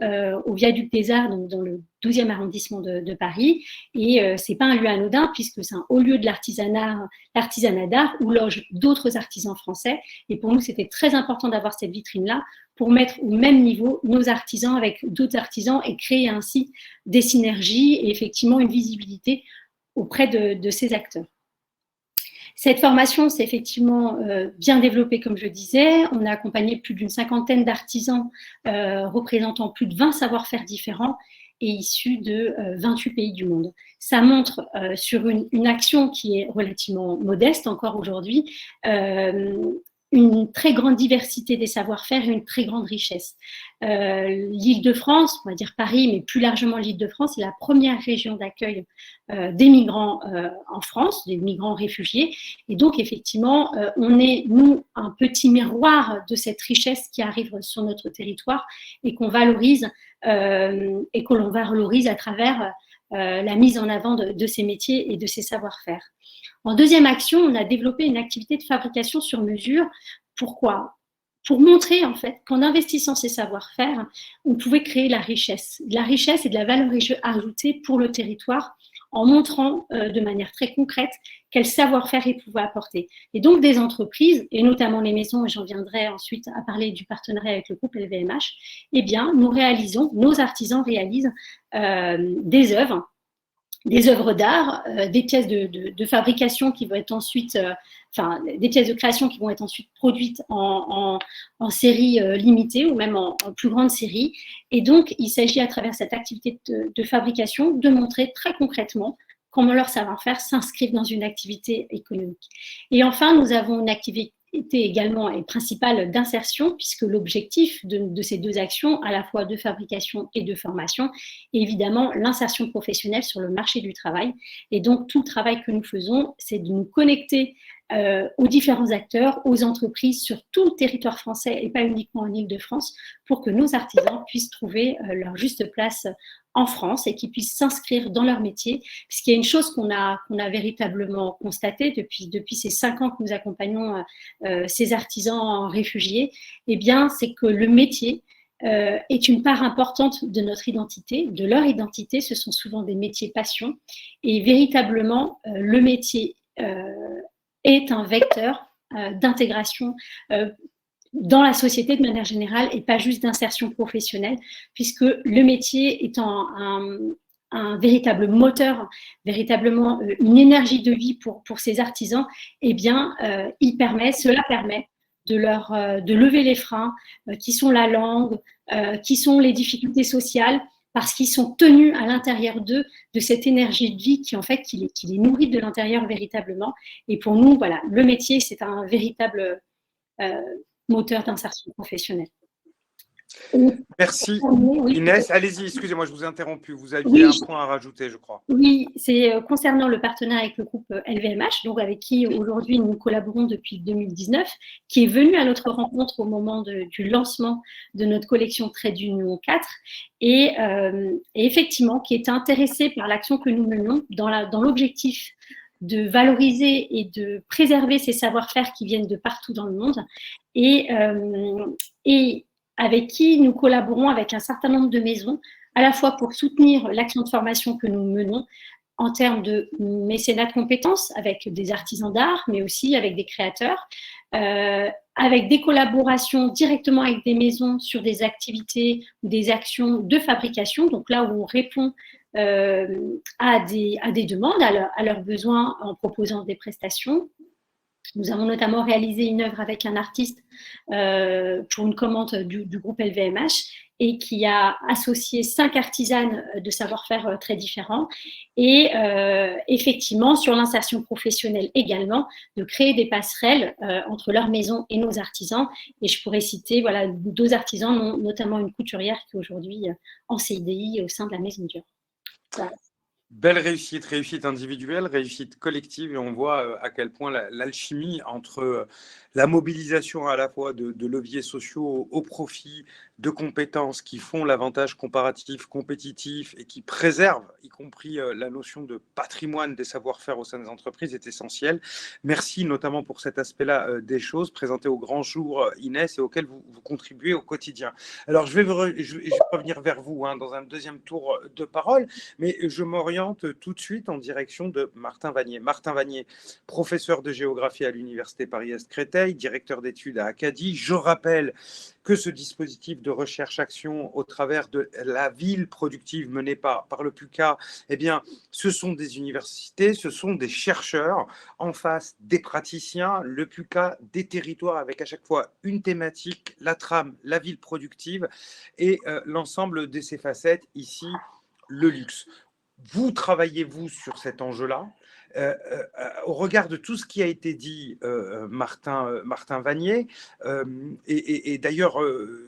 au Viaduc des Arts, donc dans le 12e arrondissement de Paris. Et ce n'est pas un lieu anodin, puisque c'est un haut lieu de l'artisanat d'art où logent d'autres artisans français. Et pour nous, c'était très important d'avoir cette vitrine-là pour mettre au même niveau nos artisans avec d'autres artisans et créer ainsi des synergies et effectivement une visibilité auprès de ces acteurs. Cette formation s'est effectivement bien développée, comme je disais. On a accompagné plus d'une 50aine d'artisans représentant plus de 20 savoir-faire différents et issus de 28 pays du monde. Ça montre sur une action qui est relativement modeste encore aujourd'hui, une très grande diversité des savoir-faire et une très grande richesse. L'Île-de-France, on va dire Paris, mais plus largement l'Île-de-France, est la première région d'accueil des migrants en France, des migrants réfugiés. Et donc, effectivement, on est, nous, un petit miroir de cette richesse qui arrive sur notre territoire et qu'on valorise et que l'on valorise à travers la mise en avant de ces métiers et de ces savoir-faire. En deuxième action, on a développé une activité de fabrication sur mesure. Pourquoi ? pour montrer en fait qu'en investissant ces savoir-faire, on pouvait créer la richesse et de la valeur ajoutée pour le territoire en montrant de manière très concrète quel savoir-faire ils pouvaient apporter. Et donc des entreprises, et notamment les maisons, et j'en viendrai ensuite à parler du partenariat avec le groupe LVMH, eh bien, nos artisans réalisent des œuvres d'art, des pièces de fabrication qui vont être ensuite, des pièces de création qui vont être ensuite produites en série limitée ou même en plus grande série. Et donc, il s'agit à travers cette activité de fabrication de montrer très concrètement comment leur savoir-faire s'inscrivent dans une activité économique. Et enfin, nous avons une activité également et principale d'insertion, puisque l'objectif de ces deux actions, à la fois de fabrication et de formation, est évidemment l'insertion professionnelle sur le marché du travail. Et donc, tout le travail que nous faisons, c'est de nous connecter aux différents acteurs, aux entreprises sur tout le territoire français et pas uniquement en Île-de-France, pour que nos artisans puissent trouver leur juste place en France et qu'ils puissent s'inscrire dans leur métier. Puisqu'il y a une chose qu'on a véritablement constatée depuis ces 5 ans que nous accompagnons ces artisans réfugiés, eh bien, c'est que le métier est une part importante de notre identité, de leur identité. Ce sont souvent des métiers passion. Et véritablement, le métier est un vecteur d'intégration dans la société de manière générale et pas juste d'insertion professionnelle, puisque le métier étant un véritable moteur, véritablement une énergie de vie pour ces artisans, eh bien, cela permet de lever les freins qui sont la langue, qui sont les difficultés sociales, parce qu'ils sont tenus à l'intérieur d'eux de cette énergie de vie qui les nourrit de l'intérieur véritablement. Et pour nous, voilà, le métier, c'est un véritable moteur d'insertion professionnelle.
Merci Inès. Allez-y, excusez-moi, je vous ai interrompu. Vous aviez
Oui,
un point à rajouter, je crois.
Oui, c'est concernant le partenariat avec le groupe LVMH, donc avec qui aujourd'hui nous collaborons depuis 2019, qui est venu à notre rencontre au moment du lancement de notre collection Trade Union 4 et effectivement qui est intéressé par l'action que nous menons dans l'objectif de valoriser et de préserver ces savoir-faire qui viennent de partout dans le monde et avec qui nous collaborons avec un certain nombre de maisons, à la fois pour soutenir l'action de formation que nous menons en termes de mécénat de compétences avec des artisans d'art, mais aussi avec des créateurs, avec des collaborations directement avec des maisons sur des activités ou des actions de fabrication, donc là où on répond à des demandes, à leurs besoins en proposant des prestations. Nous avons notamment réalisé une œuvre avec un artiste pour une commande du groupe LVMH et qui a associé 5 artisanes de savoir-faire très différents et effectivement sur l'insertion professionnelle également, de créer des passerelles entre leur maison et nos artisans. Et je pourrais citer 2 artisans, notamment une couturière qui est aujourd'hui en CDI au sein de la Maison Dior. Voilà.
Belle réussite individuelle, réussite collective, et on voit à quel point l'alchimie entre la mobilisation à la fois de leviers sociaux au profit de compétences qui font l'avantage comparatif, compétitif et qui préservent, y compris la notion de patrimoine des savoir-faire au sein des entreprises, est essentielle. Merci notamment pour cet aspect-là des choses présenté au grand jour, Inès, et auquel vous contribuez au quotidien. Alors, je vais revenir vers vous dans un deuxième tour de parole, mais je m'oriente tout de suite en direction de Martin Vanier. Martin Vanier, professeur de géographie à l'Université Paris-Est Créteil, directeur d'études à Acadie. Je rappelle que ce dispositif de recherche-action au travers de la ville productive menée par le PUCA, eh bien, ce sont des universités, ce sont des chercheurs en face des praticiens, le PUCA, des territoires avec à chaque fois une thématique, la trame, la ville productive et l'ensemble de ces facettes, ici, le luxe. Vous travaillez-vous sur cet enjeu-là au regard de tout ce qui a été dit, Martin Vanier, et d'ailleurs,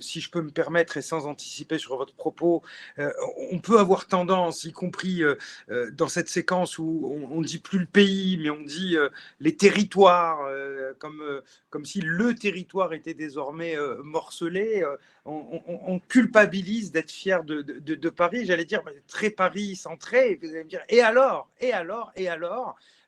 si je peux me permettre, et sans anticiper sur votre propos, on peut avoir tendance, y compris dans cette séquence où on ne dit plus le pays, mais on dit les territoires, comme si le territoire était désormais morcelé. On culpabilise d'être fier de Paris, j'allais dire très Paris centré, et vous allez me dire, et alors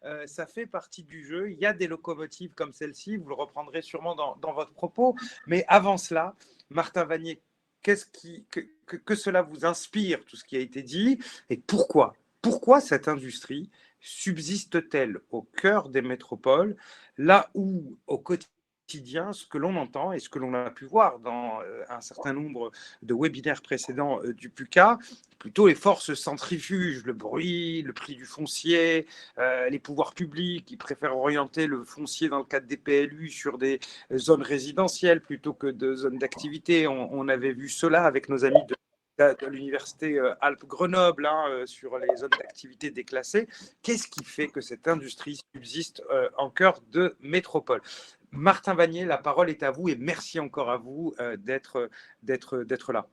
d'accord. Ça fait partie du jeu. Il y a des locomotives comme celle-ci, vous le reprendrez sûrement dans votre propos. Mais avant cela, Martin Vanier, que cela vous inspire, tout ce qui a été dit, et pourquoi? Pourquoi cette industrie subsiste-t-elle au cœur des métropoles, là où, au quotidien, ce que l'on entend et ce que l'on a pu voir dans un certain nombre de webinaires précédents du PUCA, plutôt les forces centrifuges, le bruit, le prix du foncier, les pouvoirs publics qui préfèrent orienter le foncier dans le cadre des PLU sur des zones résidentielles plutôt que de zones d'activité. On avait vu cela avec nos amis de l'université Alpes-Grenoble sur les zones d'activité déclassées. Qu'est-ce qui fait que cette industrie subsiste en cœur de métropole? Martin Vanier, la parole est à vous et merci encore à vous d'être là.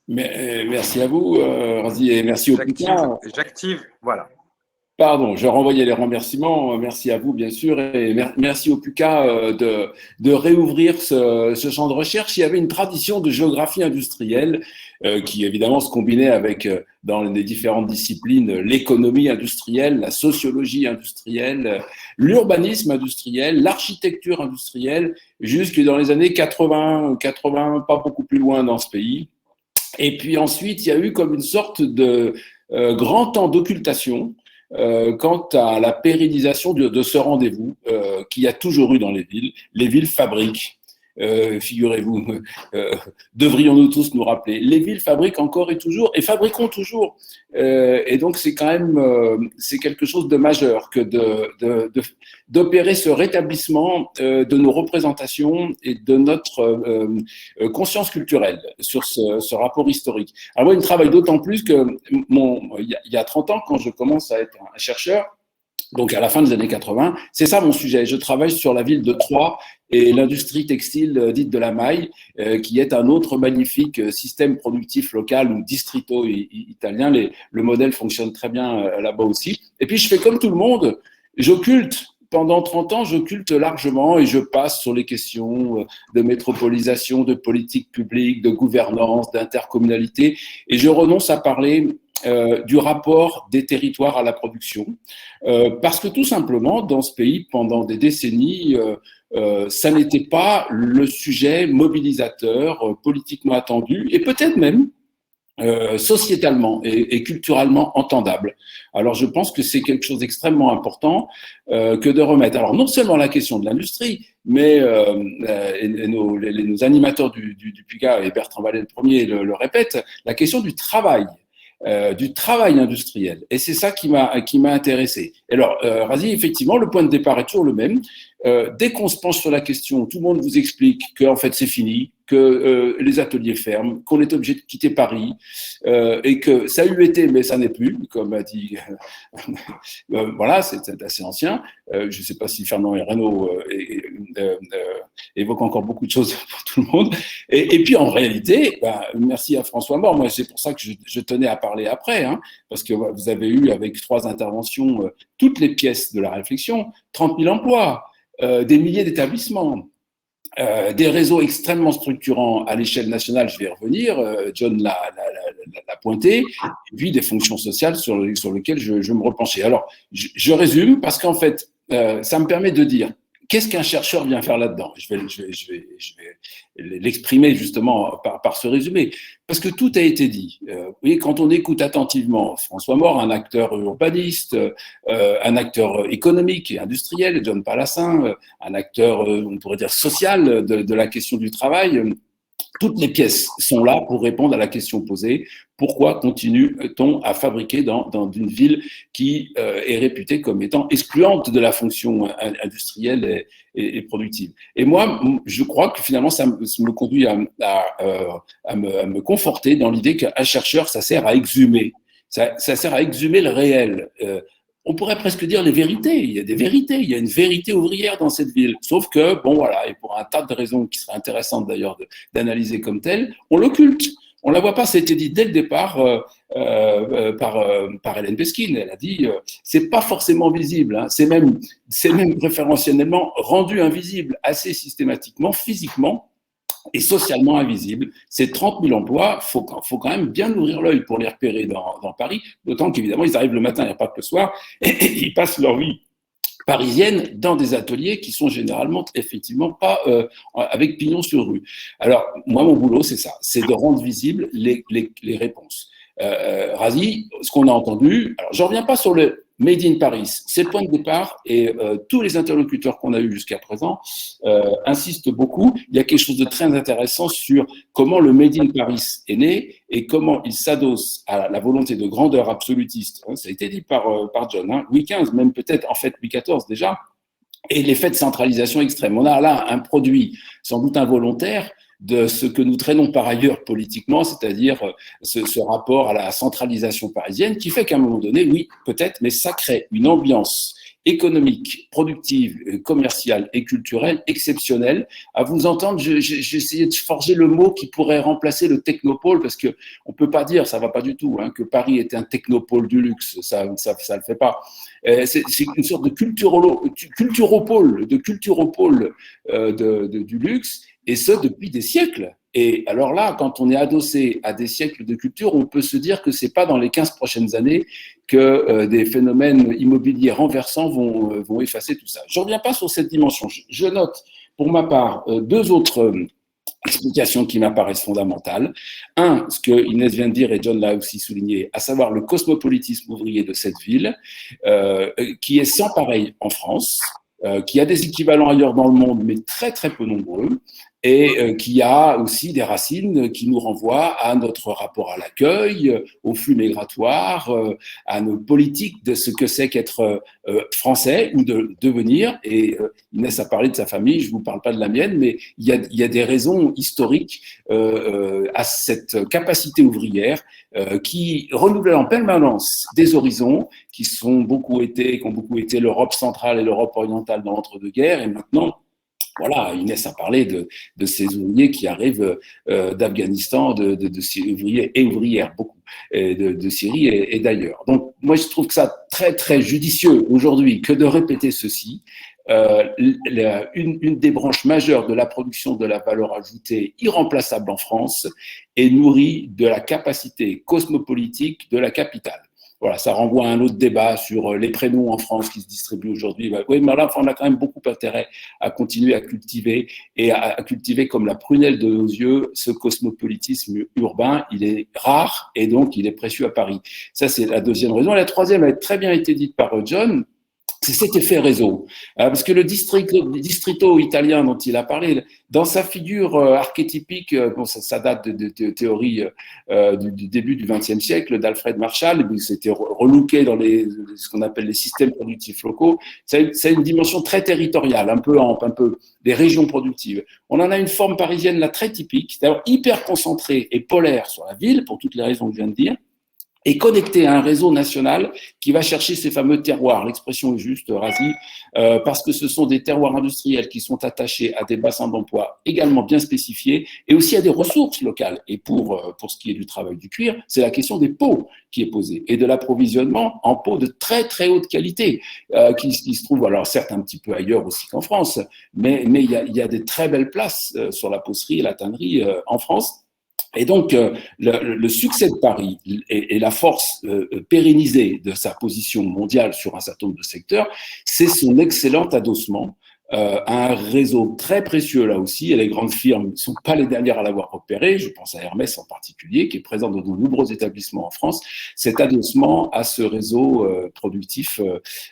Merci à vous, Razi, et merci au PUCA.
J'active, voilà.
Pardon, je renvoyais les remerciements. Merci à vous, bien sûr, et merci au PUCA de réouvrir ce champ de recherche. Il y avait une tradition de géographie industrielle qui, évidemment, se combinait avec, dans les différentes disciplines, l'économie industrielle, la sociologie industrielle, l'urbanisme industriel, l'architecture industrielle, jusque dans les années 80, pas beaucoup plus loin dans ce pays. Et puis ensuite, il y a eu comme une sorte de grand temps d'occultation quant à la pérennisation de ce rendez-vous qu'il y a toujours eu dans les villes. Les villes fabriquent. Figurez-vous, devrions-nous tous nous rappeler. Les villes fabriquent encore et toujours, et fabriqueront toujours. Et donc, c'est quand même, c'est quelque chose de majeur que d'opérer ce rétablissement de nos représentations et de notre conscience culturelle sur ce rapport historique. Alors moi, il me travaille d'autant plus que il y a 30 ans, quand je commence à être un chercheur, donc à la fin des années 80, c'est ça mon sujet. Je travaille sur la ville de Troyes et l'industrie textile dite de la maille, qui est un autre magnifique système productif local ou distrito italien. Le modèle fonctionne très bien là-bas aussi. Et puis je fais comme tout le monde, j'occulte. Pendant 30 ans, j'occulte largement et je passe sur les questions de métropolisation, de politique publique, de gouvernance, d'intercommunalité, et je renonce à parler du rapport des territoires à la production, parce que tout simplement, dans ce pays, pendant des décennies, ça n'était pas le sujet mobilisateur, politiquement attendu, et peut-être même sociétalement et culturellement entendable. Alors je pense que c'est quelque chose d'extrêmement important que de remettre. Alors non seulement la question de l'industrie, mais nos animateurs du PUCA, et Bertrand Vallée le premier le répètent, la question du travail industriel. Et c'est ça qui m'a intéressé. Alors, Razi, effectivement, le point de départ est toujours le même. Dès qu'on se penche sur la question, tout le monde vous explique qu'en fait c'est fini, que les ateliers ferment, qu'on est obligé de quitter Paris, et que ça a eu été, mais ça n'est plus, comme a dit. Voilà, c'est assez ancien. Je ne sais pas si Fernand et Reynaud évoquent encore beaucoup de choses pour tout le monde. Et puis en réalité, merci à François Mort. Moi, c'est pour ça que je tenais à parler après, parce que vous avez eu avec 3 interventions toutes les pièces de la réflexion, 30 000 emplois. Des milliers d'établissements, des réseaux extrêmement structurants à l'échelle nationale, je vais y revenir, John l'a pointé, et puis des fonctions sociales sur lesquelles je vais me repencher. Alors, je résume, parce qu'en fait, ça me permet de dire, qu'est-ce qu'un chercheur vient faire là-dedans? Je vais l'exprimer justement par ce résumé. Parce que tout a été dit. Vous voyez, quand on écoute attentivement François Mort, un acteur urbaniste, un acteur économique et industriel, John Palassin, un acteur, on pourrait dire, social de la question du travail, toutes les pièces sont là pour répondre à la question posée. Pourquoi continue-t-on à fabriquer dans une ville qui est réputée comme étant excluante de la fonction industrielle et productive? Et moi, je crois que finalement, ça me conduit à me conforter dans l'idée qu'un chercheur, ça sert à exhumer. Ça sert à exhumer le réel. On pourrait presque dire les vérités. Il y a des vérités. Il y a une vérité ouvrière dans cette ville. Sauf que, bon, voilà, et pour un tas de raisons qui seraient intéressantes d'ailleurs d'analyser comme telles, on l'occulte. On la voit pas. Ça a été dit dès le départ par Hélène Peskin. Elle a dit, c'est pas forcément visible. C'est même préférentiellement rendu invisible assez systématiquement, physiquement, et socialement invisibles. Ces 30 000 emplois, faut quand même bien ouvrir l'œil pour les repérer dans Paris, d'autant qu'évidemment, ils arrivent le matin, il n'y a pas que le soir, et ils passent leur vie parisienne dans des ateliers qui sont généralement effectivement pas avec pignon sur rue. Alors, moi, mon boulot, c'est ça, c'est de rendre visibles les réponses. Razi, ce qu'on a entendu, alors je ne reviens pas sur le Made in Paris, c'est le point de départ et tous les interlocuteurs qu'on a eus jusqu'à présent insistent beaucoup. Il y a quelque chose de très intéressant sur comment le Made in Paris est né et comment il s'adosse à la volonté de grandeur absolutiste. Ça a été dit par John, Louis XV, même peut-être en fait Louis XIV déjà, et l'effet de centralisation extrême. On a là un produit sans doute involontaire de ce que nous traînons par ailleurs politiquement, c'est-à-dire ce rapport à la centralisation parisienne qui fait qu'à un moment donné, oui, peut-être, mais ça crée une ambiance économique, productive, commerciale et culturelle exceptionnelle. À vous entendre, j'ai essayé de forger le mot qui pourrait remplacer le technopole, parce que on peut pas dire, ça va pas du tout, que Paris est un technopole du luxe, ça le fait pas. C'est une sorte de culturopole du luxe, et ce depuis des siècles. Et alors là, quand on est adossé à des siècles de culture, on peut se dire que c'est pas dans les 15 prochaines années que des phénomènes immobiliers renversants vont effacer tout ça. Je ne reviens pas sur cette dimension. Je note, pour ma part, deux autres explications qui m'apparaissent fondamentales. Un, ce que Inès vient de dire et John l'a aussi souligné, à savoir le cosmopolitisme ouvrier de cette ville, qui est sans pareil en France, qui a des équivalents ailleurs dans le monde, mais très très peu nombreux, et qui a aussi des racines qui nous renvoient à notre rapport à l'accueil, au flux migratoire, à nos politiques de ce que c'est qu'être français ou de devenir. Et Inès a parlé de sa famille, je ne vous parle pas de la mienne, mais il y a des raisons historiques à cette capacité ouvrière qui renouvelle en permanence des horizons qui ont beaucoup été l'Europe centrale et l'Europe orientale dans l'entre-deux-guerres, et maintenant, voilà, Inès a parlé de ces ouvriers qui arrivent d'Afghanistan, de ouvriers et ouvrières, beaucoup, de Syrie et d'ailleurs. Donc, moi, je trouve que ça très, très judicieux aujourd'hui que de répéter ceci. Une des branches majeures de la production de la valeur ajoutée irremplaçable en France est nourrie de la capacité cosmopolitique de la capitale. Voilà, ça renvoie à un autre débat sur les prénoms en France qui se distribuent aujourd'hui. Oui, mais là, on a quand même beaucoup intérêt à continuer à cultiver et à cultiver comme la prunelle de nos yeux ce cosmopolitisme urbain. Il est rare et donc il est précieux à Paris. Ça, c'est la deuxième raison. La troisième a très bien été dite par John. C'est cet effet réseau. Parce que le distrito italien dont il a parlé, dans sa figure archétypique, bon, ça date de théorie du début du XXe siècle, d'Alfred Marshall, c'était relooké dans ce qu'on appelle les systèmes productifs locaux. C'est une dimension très territoriale, un peu des régions productives. On en a une forme parisienne là très typique, c'est-à-dire hyper concentrée et polaire sur la ville, pour toutes les raisons que je viens de dire, et connecté à un réseau national qui va chercher ces fameux terroirs. L'expression est juste, Razi, parce que ce sont des terroirs industriels qui sont attachés à des bassins d'emploi également bien spécifiés et aussi à des ressources locales. Et pour ce qui est du travail du cuir, c'est la question des peaux qui est posée et de l'approvisionnement en peaux de très très haute qualité qui se trouvent, alors certes un petit peu ailleurs aussi qu'en France, mais il y a des très belles places sur la pocerie et la tannerie en France. Et donc, le succès de Paris et la force pérennisée de sa position mondiale sur un certain nombre de secteurs, c'est son excellent adossement à un réseau très précieux là aussi. Et les grandes firmes ne sont pas les dernières à l'avoir repéré. Je pense à Hermès en particulier, qui est présent dans de nombreux établissements en France. Cet adossement à ce réseau productif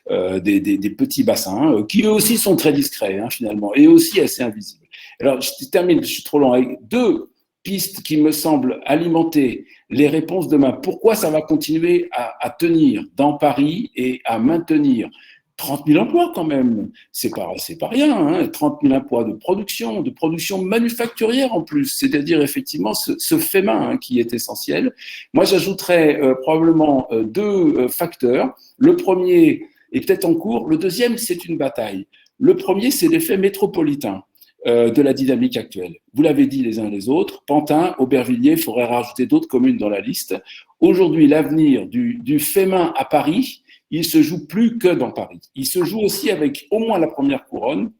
des petits bassins, qui eux aussi sont très discrets finalement, et aussi assez invisibles. Alors, je termine, je suis trop long, avec deux pistes qui me semblent alimenter les réponses demain. Pourquoi ça va continuer à tenir dans Paris et à maintenir 30 000 emplois quand même, c'est pas rien, 30 000 emplois de production manufacturière en plus, c'est-à-dire effectivement ce fait main qui est essentiel. Moi, j'ajouterais probablement deux facteurs. Le premier est peut-être en cours, le deuxième, c'est une bataille. Le premier, c'est l'effet métropolitain de la dynamique actuelle. Vous l'avez dit les uns les autres, Pantin, Aubervilliers, il faudrait rajouter d'autres communes dans la liste. Aujourd'hui, l'avenir du fait main à Paris, il se joue plus que dans Paris. Il se joue aussi avec au moins la première couronne,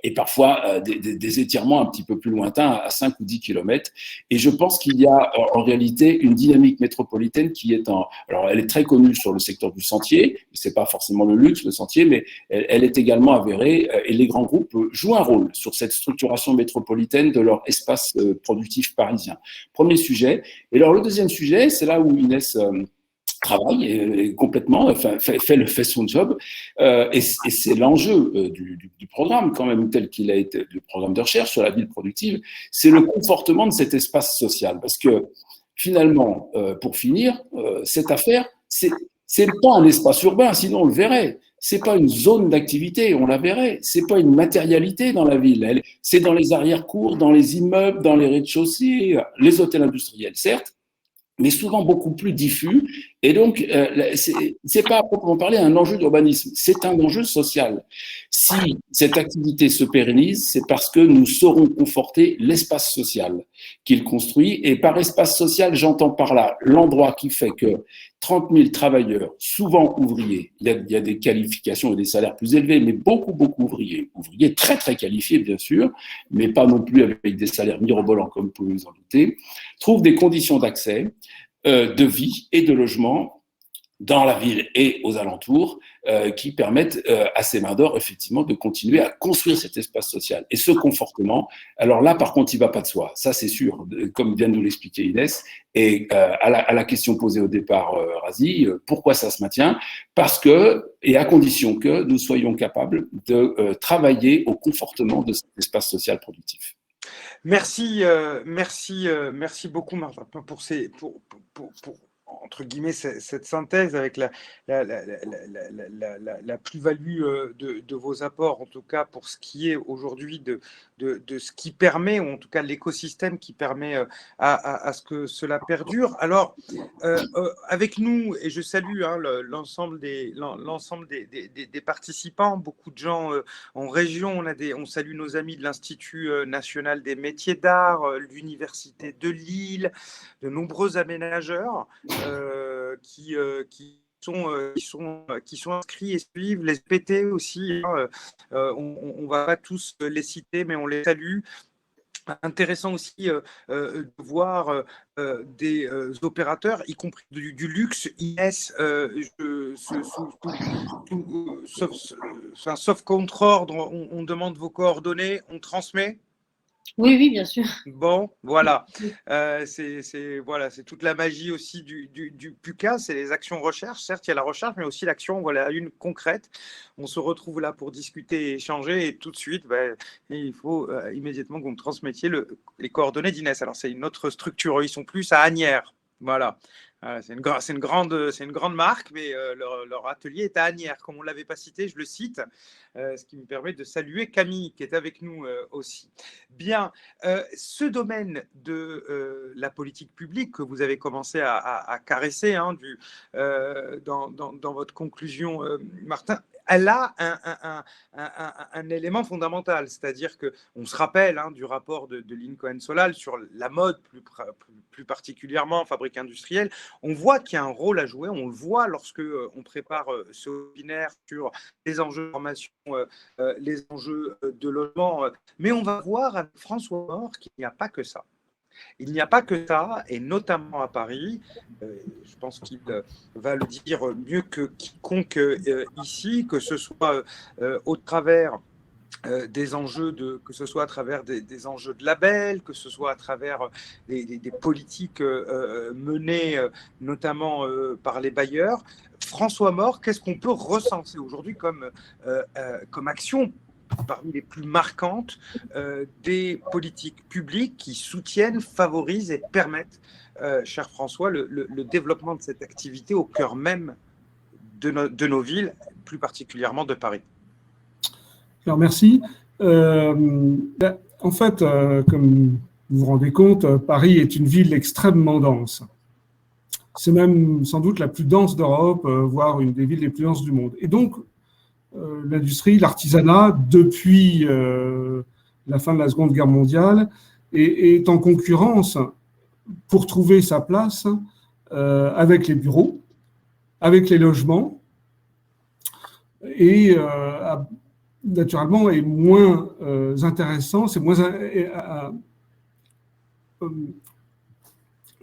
et parfois des étirements un petit peu plus lointains à 5 ou 10 kilomètres. Et je pense qu'il y a en réalité une dynamique métropolitaine qui est alors elle est très connue sur le secteur du sentier, c'est pas forcément le luxe, le sentier, mais elle est également avérée, et les grands groupes jouent un rôle sur cette structuration métropolitaine de leur espace productif parisien. Premier sujet. Et alors le deuxième sujet, c'est là où Inès travaille et complètement, enfin, fait son job, et c'est l'enjeu du programme quand même tel qu'il a été, du programme de recherche sur la ville productive, c'est le confortement de cet espace social, parce que finalement, pour finir, cette affaire, c'est pas un espace urbain, sinon on le verrait. C'est pas une zone d'activité, on la verrait. C'est pas une matérialité dans la ville. C'est dans les arrière-cours, dans les immeubles, dans les rez-de-chaussée, les hôtels industriels, certes, mais souvent beaucoup plus diffus. Et donc, c'est pas à proprement parler un enjeu d'urbanisme, c'est un enjeu social. Si cette activité se pérennise, c'est parce que nous saurons conforter l'espace social qu'il construit. Et par espace social, j'entends par là l'endroit qui fait que 30 000 travailleurs, souvent ouvriers, il y a des qualifications et des salaires plus élevés, mais beaucoup ouvriers très très qualifiés bien sûr, mais pas non plus avec des salaires mirobolants comme vous pouvez vous en douter, trouvent des conditions d'accès, de vie et de logement dans la ville et aux alentours qui permettent à ces mains d'or effectivement de continuer à construire cet espace social. Et ce confortement, alors là par contre il ne va pas de soi, ça c'est sûr, comme vient de nous l'expliquer Inès, et à la question posée au départ Razi, pourquoi ça se maintient? Parce que, et à condition que nous soyons capables de travailler au confortement de cet espace social productif.
Merci beaucoup Martin pour entre guillemets cette synthèse avec la plus-value de vos apports, en tout cas pour ce qui est aujourd'hui de ce qui permet, ou en tout cas l'écosystème qui permet à ce que cela perdure. Alors, avec nous, et je salue l'ensemble des participants, beaucoup de gens en région, on salue nos amis de l'Institut national des métiers d'art, l'Université de Lille, de nombreux aménageurs qui sont inscrits et suivent, les PT aussi. On ne va pas tous les citer, mais on les salue. Intéressant aussi de voir des opérateurs, y compris du luxe. Inès, sauf contre-ordre, on demande vos coordonnées, on transmet.
Oui, bien sûr.
Bon, voilà. C'est toute la magie aussi du PUCA, c'est les actions recherche. Certes, il y a la recherche, mais aussi l'action, une concrète. On se retrouve là pour discuter et échanger, et tout de suite, il faut immédiatement que vous me transmettiez les coordonnées d'Inès. Alors, c'est une autre structure, ils sont plus à Asnières. Voilà. C'est une grande marque, mais leur atelier est à Asnières. Comme on ne l'avait pas cité, je le cite, ce qui me permet de saluer Camille, qui est avec nous aussi. Bien, ce domaine de la politique publique que vous avez commencé à caresser dans votre conclusion, Martin, elle a un élément fondamental, c'est-à-dire qu'on se rappelle du rapport de Lynn Cohen-Solal sur la mode, plus particulièrement fabrique industrielle. On voit qu'il y a un rôle à jouer, on le voit lorsque on prépare ce webinaire sur les enjeux de formation, les enjeux de logement, mais on va voir avec François Mort qu'il n'y a pas que ça. Il n'y a pas que ça, et notamment à Paris, je pense qu'il va le dire mieux que quiconque ici, que ce soit au travers des enjeux que ce soit à travers des enjeux de label, que ce soit à travers des politiques menées notamment par les bailleurs. François Mort, qu'est-ce qu'on peut recenser aujourd'hui comme action parmi les plus marquantes des politiques publiques qui soutiennent, favorisent et permettent, cher François, le développement de cette activité au cœur même de nos villes, plus particulièrement de Paris?
Alors, merci. En fait, comme vous vous rendez compte, Paris est une ville extrêmement dense. C'est même sans doute la plus dense d'Europe, voire une des villes les plus denses du monde. Et donc, l'industrie, l'artisanat, depuis la fin de la Seconde Guerre mondiale, est en concurrence pour trouver sa place avec les bureaux, avec les logements, et naturellement, est moins intéressant, c'est moins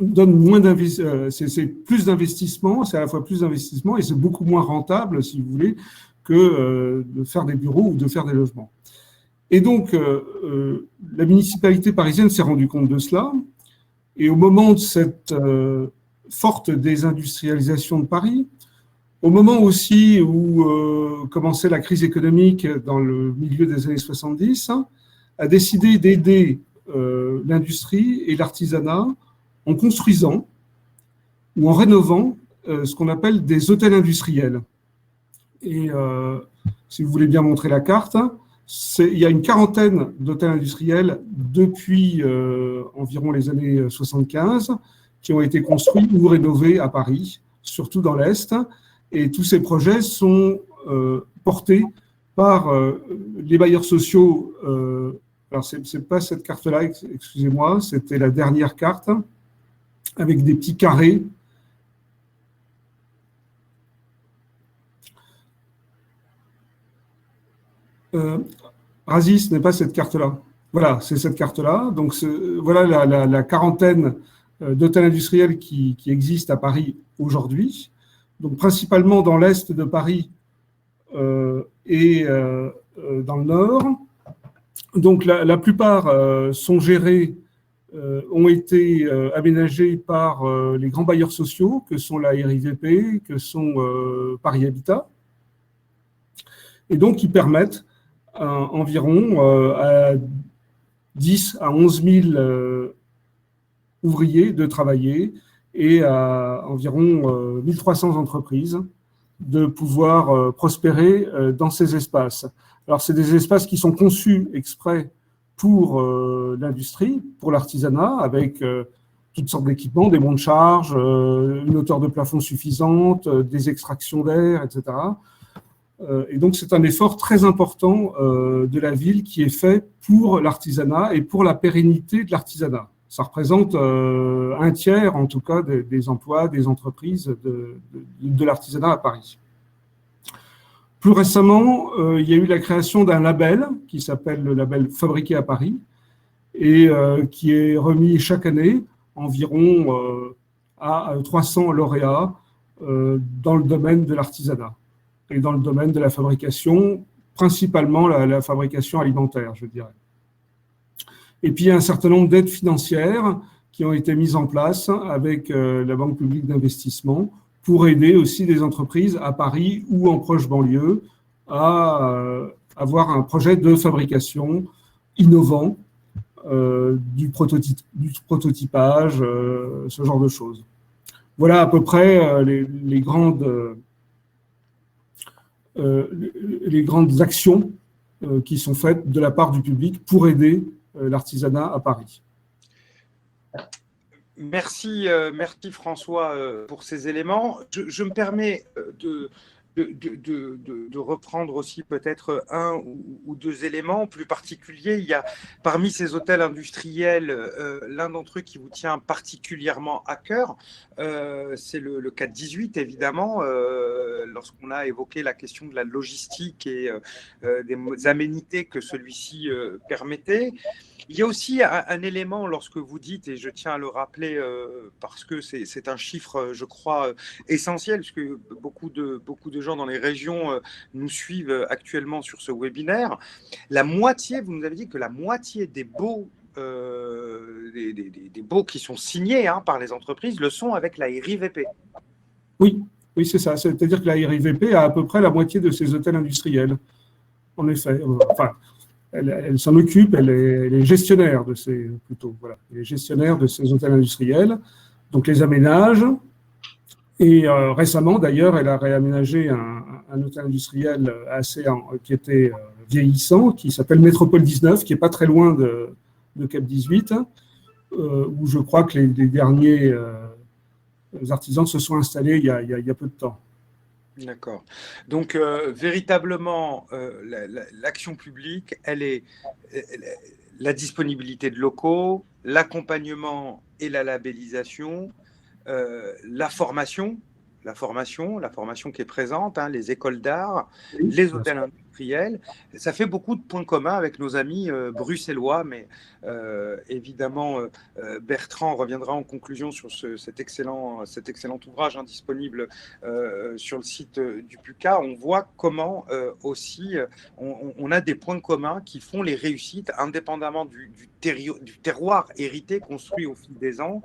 donne moins c'est plus d'investissement, c'est à la fois plus d'investissement et c'est beaucoup moins rentable, si vous voulez, que de faire des bureaux ou de faire des logements. Et donc, la municipalité parisienne s'est rendue compte de cela. Et au moment de cette forte désindustrialisation de Paris, au moment aussi où commençait la crise économique dans le milieu des années 70, a décidé d'aider l'industrie et l'artisanat en construisant ou en rénovant ce qu'on appelle des hôtels industriels. Et si vous voulez bien montrer la carte, il y a une quarantaine d'hôtels industriels depuis environ les années 75 qui ont été construits ou rénovés à Paris, surtout dans l'Est. Et tous ces projets sont portés par les bailleurs sociaux. Alors, ce n'est pas cette carte-là, excusez-moi, c'était la dernière carte, avec des petits carrés. Razi, ce n'est pas cette carte-là. Voilà, c'est cette carte-là. Donc, voilà la quarantaine d'hôtels industriels qui existent à Paris aujourd'hui. Donc, principalement dans l'est de Paris et dans le nord. Donc, la plupart sont gérés, ont été aménagés par les grands bailleurs sociaux, que sont la RIVP, que sont Paris Habitat. Et donc, ils permettent environ à 10 à 11 000 ouvriers de travailler et à environ 1300 entreprises de pouvoir prospérer dans ces espaces. Alors, c'est des espaces qui sont conçus exprès pour l'industrie, pour l'artisanat, avec toutes sortes d'équipements, des monts de charge, une hauteur de plafond suffisante, des extractions d'air, etc. Et donc, c'est un effort très important de la ville qui est fait pour l'artisanat et pour la pérennité de l'artisanat. Ça représente un tiers, en tout cas, des emplois, des entreprises de l'artisanat à Paris. Plus récemment, il y a eu la création d'un label qui s'appelle le label Fabriqué à Paris et qui est remis chaque année environ à 300 lauréats dans le domaine de l'artisanat et dans le domaine de la fabrication, principalement la fabrication alimentaire, je dirais. Et puis, il y a un certain nombre d'aides financières qui ont été mises en place avec la Banque publique d'investissement pour aider aussi des entreprises à Paris ou en proche banlieue à avoir un projet de fabrication innovant, du prototypage, ce genre de choses. Voilà à peu près les grandes actions qui sont faites de la part du public pour aider l'artisanat à Paris.
Merci, merci François pour ces éléments. Je me permets de reprendre aussi peut-être un ou deux éléments plus particuliers. Il y a parmi ces hôtels industriels, l'un d'entre eux qui vous tient particulièrement à cœur, c'est le 4-18 évidemment, lorsqu'on a évoqué la question de la logistique et des aménités que celui-ci permettait. Il y a aussi un élément lorsque vous dites, et je tiens à le rappeler parce que c'est un chiffre, je crois, essentiel, parce que beaucoup de gens dans les régions nous suivent actuellement sur ce webinaire. La moitié, vous nous avez dit que la moitié des baux, des baux qui sont signés par les entreprises le sont avec la RIVP.
Oui, c'est ça. C'est-à-dire que la RIVP a à peu près la moitié de ces hôtels industriels. En effet. Enfin, elle s'en occupe, elle est gestionnaire de ces, plutôt, voilà, elle est gestionnaire de ces hôtels industriels, donc les aménage. Et récemment, d'ailleurs, elle a réaménagé un hôtel industriel qui était vieillissant, qui s'appelle Métropole 19, qui n'est pas très loin de Cap 18, où je crois que les derniers artisans se sont installés il y a peu de temps.
D'accord. Donc, véritablement, l'action publique, elle est la disponibilité de locaux, l'accompagnement et la labellisation, la formation qui est présente, les écoles d'art, les hôtels industriels industriels. Ça fait beaucoup de points communs avec nos amis bruxellois, mais évidemment, Bertrand reviendra en conclusion sur cet excellent ouvrage disponible sur le site du PUCA. On voit comment aussi on a des points communs qui font les réussites indépendamment du terroir hérité construit au fil des ans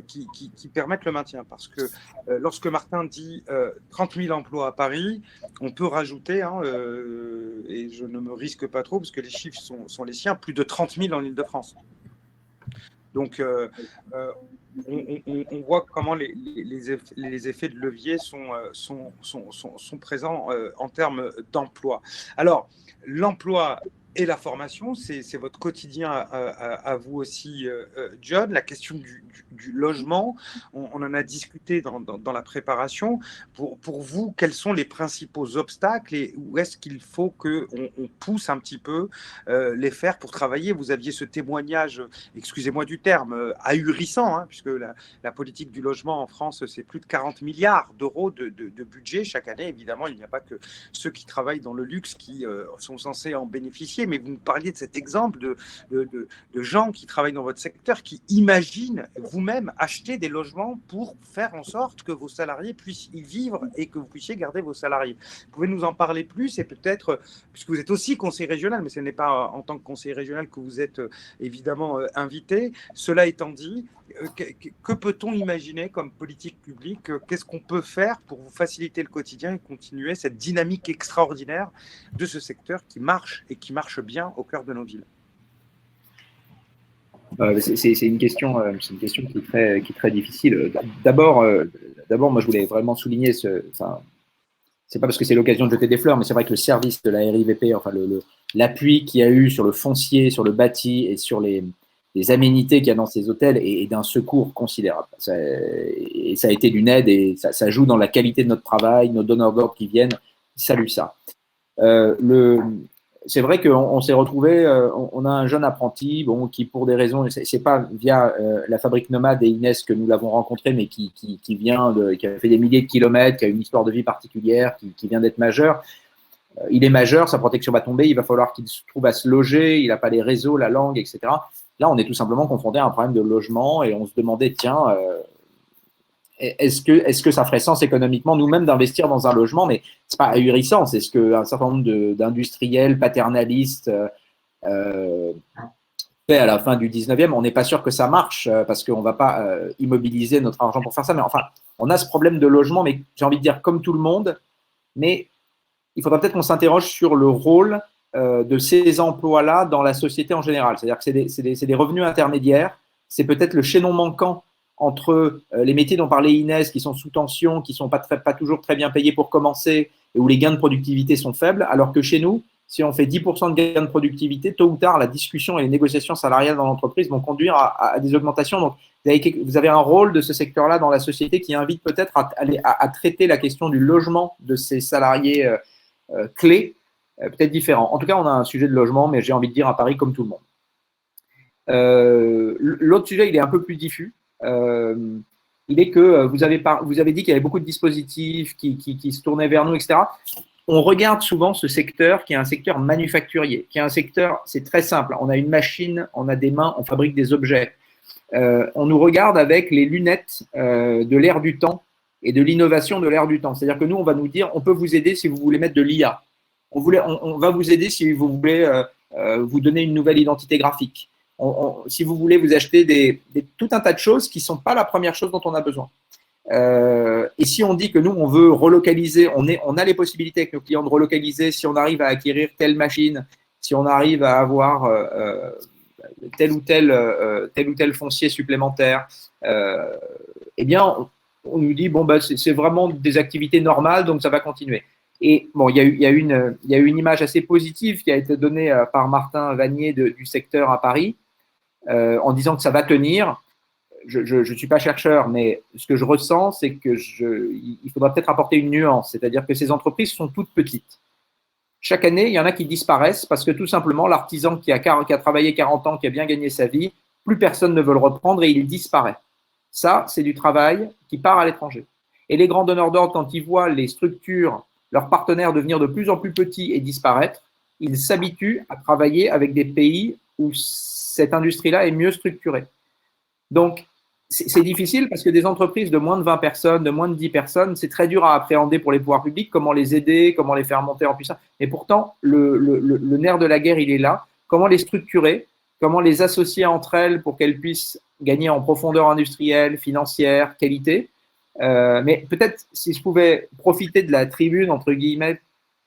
qui permettent le maintien. Parce que lorsque Martin dit 30 000 emplois à Paris, on peut rajouter, et je ne me risque pas trop parce que les chiffres sont les siens, plus de 30 000 en Île-de-France. Donc, on voit comment les effets de levier sont présents en termes d'emploi. Alors, l'emploi et la formation, c'est votre quotidien à vous aussi, John. La question du logement, on en a discuté dans la préparation. Pour vous, quels sont les principaux obstacles et où est-ce qu'il faut qu'on pousse un petit peu les faire pour travailler? Vous aviez ce témoignage, excusez-moi du terme, ahurissant, puisque la politique du logement en France, c'est plus de 40 milliards d'euros de budget chaque année. Évidemment, il n'y a pas que ceux qui travaillent dans le luxe qui sont censés en bénéficier, mais vous nous parliez de cet exemple de gens qui travaillent dans votre secteur, qui imaginent vous-même acheter des logements pour faire en sorte que vos salariés puissent y vivre et que vous puissiez garder vos salariés. Vous pouvez nous en parler plus et peut-être, puisque vous êtes aussi conseiller régional, mais ce n'est pas en tant que conseiller régional que vous êtes évidemment invité. Cela étant dit, que peut-on imaginer comme politique publique? Qu'est-ce qu'on peut faire pour vous faciliter le quotidien et continuer cette dynamique extraordinaire de ce secteur qui marche et qui marche bien au cœur de nos villes?
C'est une question qui est très difficile. D'abord, moi, je voulais vraiment souligner c'est pas parce que c'est l'occasion de jeter des fleurs, mais c'est vrai que le service de la RIVP, enfin l'appui qu'il y a eu sur le foncier, sur le bâti et sur les aménités qu'il y a dans ces hôtels est d'un secours considérable. Et ça a été d'une aide et ça joue dans la qualité de notre travail, nos donneurs d'ordre qui viennent saluent ça. C'est vrai qu'on s'est retrouvé, on a un jeune apprenti, qui pour des raisons, c'est pas via la Fabrique Nomade et Inès que nous l'avons rencontré, mais qui a fait des milliers de kilomètres, qui a une histoire de vie particulière, qui vient d'être majeur. Il est majeur, sa protection va tomber, il va falloir qu'il se trouve à se loger, il n'a pas les réseaux, la langue, etc. Là, on est tout simplement confronté à un problème de logement et on se demandait, tiens, est-ce que ça ferait sens économiquement nous-mêmes d'investir dans un logement? Mais c'est pas ahurissant, c'est ce qu'un certain nombre d'industriels paternalistes fait à la fin du 19e. On n'est pas sûr que ça marche parce qu'on ne va pas immobiliser notre argent pour faire ça. Mais enfin, on a ce problème de logement, mais j'ai envie de dire comme tout le monde, mais il faudra peut-être qu'on s'interroge sur le rôle de ces emplois-là dans la société en général. C'est-à-dire que c'est des revenus intermédiaires, c'est peut-être le chaînon manquant entre les métiers dont parlait Inès, qui sont sous tension, qui ne sont pas toujours très bien payés pour commencer, et où les gains de productivité sont faibles, alors que chez nous, si on fait 10% de gains de productivité, tôt ou tard, la discussion et les négociations salariales dans l'entreprise vont conduire à des augmentations. Donc, vous avez un rôle de ce secteur-là dans la société qui invite peut-être à traiter la question du logement de ces salariés clés, peut-être différent. En tout cas, on a un sujet de logement, mais j'ai envie de dire à Paris comme tout le monde. L'autre sujet, il est un peu plus diffus. Il est que vous avez dit qu'il y avait beaucoup de dispositifs qui se tournaient vers nous, etc. On regarde souvent ce secteur qui est un secteur manufacturier, qui est un secteur, c'est très simple. On a une machine, on a des mains, on fabrique des objets. On nous regarde avec les lunettes de l'ère du temps et de l'innovation de l'ère du temps. C'est-à-dire que nous, on va nous dire, on peut vous aider si vous voulez mettre de l'IA. On va vous aider si vous voulez vous donner une nouvelle identité graphique. Si vous voulez vous acheter tout un tas de choses qui ne sont pas la première chose dont on a besoin. Et si on dit que nous, on veut relocaliser, on a les possibilités avec nos clients de relocaliser, si on arrive à acquérir telle machine, si on arrive à avoir tel ou tel foncier supplémentaire, eh bien, on nous dit, c'est vraiment des activités normales, donc ça va continuer. Et bon, il y a une image assez positive qui a été donnée par Martin Vanier du secteur à Paris, en disant que ça va tenir. Je ne suis pas chercheur, mais ce que je ressens, c'est qu'il faudra peut-être apporter une nuance, c'est-à-dire que ces entreprises sont toutes petites. Chaque année, il y en a qui disparaissent parce que tout simplement, l'artisan qui a travaillé 40 ans, qui a bien gagné sa vie, plus personne ne veut le reprendre et il disparaît. Ça, c'est du travail qui part à l'étranger. Et les grands donneurs d'ordre, quand ils voient les structures leurs partenaires devenir de plus en plus petits et disparaître, ils s'habituent à travailler avec des pays où cette industrie-là est mieux structurée. Donc, c'est difficile parce que des entreprises de moins de 20 personnes, de moins de 10 personnes, c'est très dur à appréhender pour les pouvoirs publics, comment les aider, comment les faire monter en puissance. Et pourtant, le nerf de la guerre, il est là. Comment les structurer, comment les associer entre elles pour qu'elles puissent gagner en profondeur industrielle, financière, qualité. Mais peut-être si je pouvais profiter de la tribune, entre guillemets,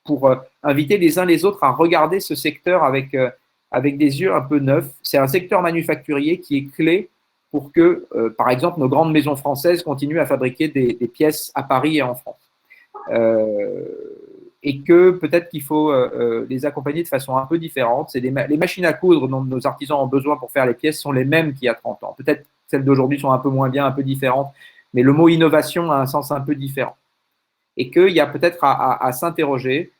pour inviter les uns les autres à regarder ce secteur avec des yeux un peu neufs. C'est un secteur manufacturier qui est clé pour que, par exemple, nos grandes maisons françaises continuent à fabriquer des pièces à Paris et en France. Et que peut-être qu'il faut les accompagner de façon un peu différente. Les machines à coudre dont nos artisans ont besoin pour faire les pièces sont les mêmes qu'il y a 30 ans. Peut-être celles d'aujourd'hui sont un peu moins bien, un peu différentes, mais le mot innovation a un sens un peu différent. Et qu'il y a peut-être à s'interroger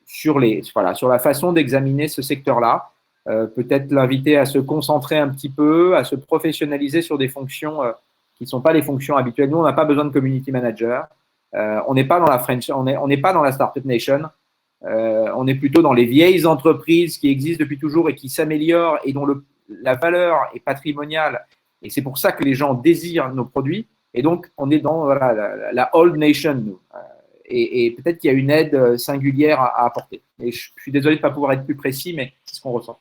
sur la façon d'examiner ce secteur-là. Peut-être l'inviter à se concentrer un petit peu, à se professionnaliser sur des fonctions qui ne sont pas les fonctions habituelles. Nous, on n'a pas besoin de community manager. On n'est pas dans la French, on n'est pas dans la Startup Nation. On est plutôt dans les vieilles entreprises qui existent depuis toujours et qui s'améliorent et dont la valeur est patrimoniale. Et c'est pour ça que les gens désirent nos produits. Et donc, on est dans la old nation, nous. Et peut-être qu'il y a une aide singulière à apporter. Et je suis désolé de ne pas pouvoir être plus précis, mais c'est ce qu'on ressent.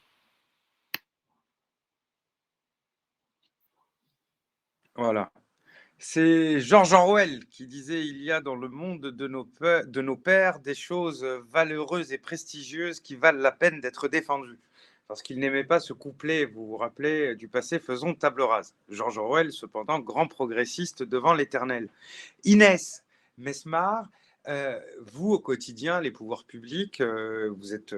Voilà. C'est George Orwell qui disait « Il y a dans le monde de nos pères des choses valeureuses et prestigieuses qui valent la peine d'être défendues. » Parce qu'il n'aimait pas ce couplet, vous vous rappelez, du passé, faisons table rase. George Orwell, cependant, grand progressiste devant l'éternel. Inès Mesmar, vous, au quotidien, les pouvoirs publics, vous êtes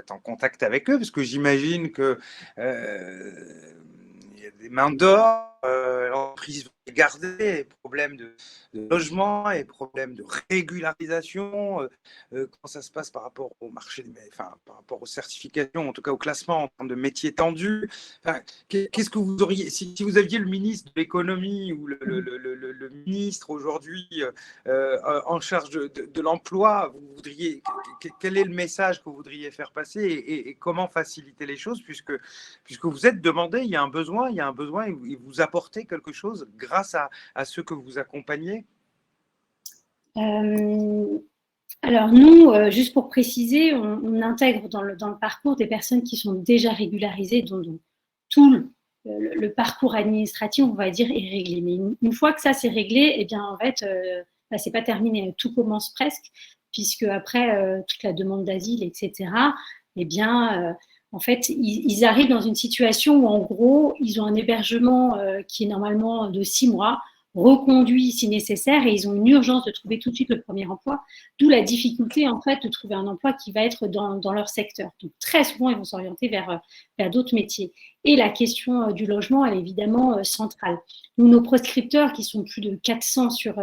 en contact avec eux, parce que j'imagine que il y a des mains d'or, l'entreprise va garder, problèmes de logement et problèmes de régularisation, comment ça se passe par rapport au marché, enfin, par rapport aux certifications, en tout cas au classement en termes de métiers tendus. Enfin, qu'est-ce que vous auriez, si vous aviez le ministre de l'économie ou le ministre aujourd'hui en charge de l'emploi, vous voudriez, quel est le message que vous voudriez faire passer et comment faciliter les choses puisque vous êtes demandé, il y a un besoin et vous apportez quelque chose grâce à ceux que vous accompagnez?
Alors nous, juste pour préciser, on intègre dans le parcours des personnes qui sont déjà régularisées, dont tout le parcours administratif, on va dire, est réglé. Mais une fois que ça c'est réglé, eh bien en fait, c'est pas terminé. Tout commence presque, puisque après toute la demande d'asile, etc. Eh bien en fait, ils arrivent dans une situation où, en gros, ils ont un hébergement qui est normalement de 6 mois, reconduit si nécessaire, et ils ont une urgence de trouver tout de suite le premier emploi, d'où la difficulté, en fait, de trouver un emploi qui va être dans leur secteur. Donc, très souvent, ils vont s'orienter vers d'autres métiers. Et la question du logement, elle est évidemment centrale. Nous, nos prescripteurs, qui sont plus de 400 sur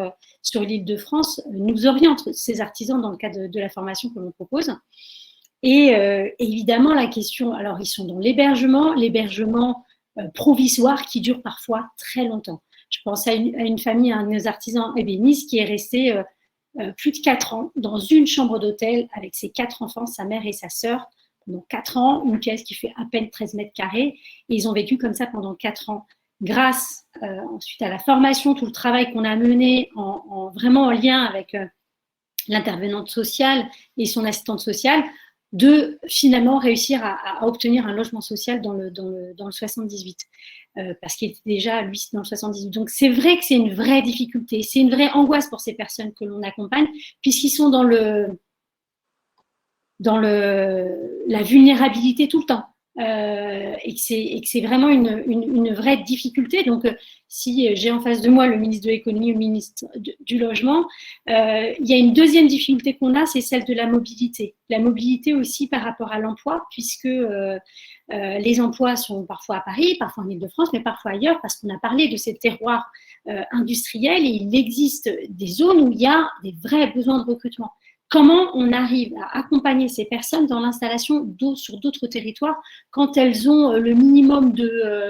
l'Île-de-France, nous orientent ces artisans dans le cadre de la formation que l'on propose. Et évidemment, la question, alors ils sont dans l'hébergement provisoire qui dure parfois très longtemps. Je pense à une famille, à un de nos artisans ébénistes qui est resté plus de 4 ans dans une chambre d'hôtel avec ses 4 enfants, sa mère et sa sœur, pendant 4 ans, une pièce qui fait à peine 13 mètres carrés. Et ils ont vécu comme ça pendant 4 ans. Grâce ensuite à la formation, tout le travail qu'on a mené vraiment en lien avec l'intervenante sociale et son assistante sociale, de finalement réussir à obtenir un logement social dans le 78, parce qu'il était déjà, lui, dans le 78. Donc, c'est vrai que c'est une vraie difficulté, c'est une vraie angoisse pour ces personnes que l'on accompagne, puisqu'ils sont dans la vulnérabilité tout le temps. Et que c'est vraiment une vraie difficulté. Donc, si j'ai en face de moi le ministre de l'économie ou le ministre du logement, il y a une deuxième difficulté qu'on a, c'est celle de la mobilité. La mobilité aussi par rapport à l'emploi, puisque les emplois sont parfois à Paris, parfois en Île-de-France, mais parfois ailleurs, parce qu'on a parlé de ces terroirs industriels et il existe des zones où il y a des vrais besoins de recrutement. Comment on arrive à accompagner ces personnes dans l'installation sur d'autres territoires quand elles ont le minimum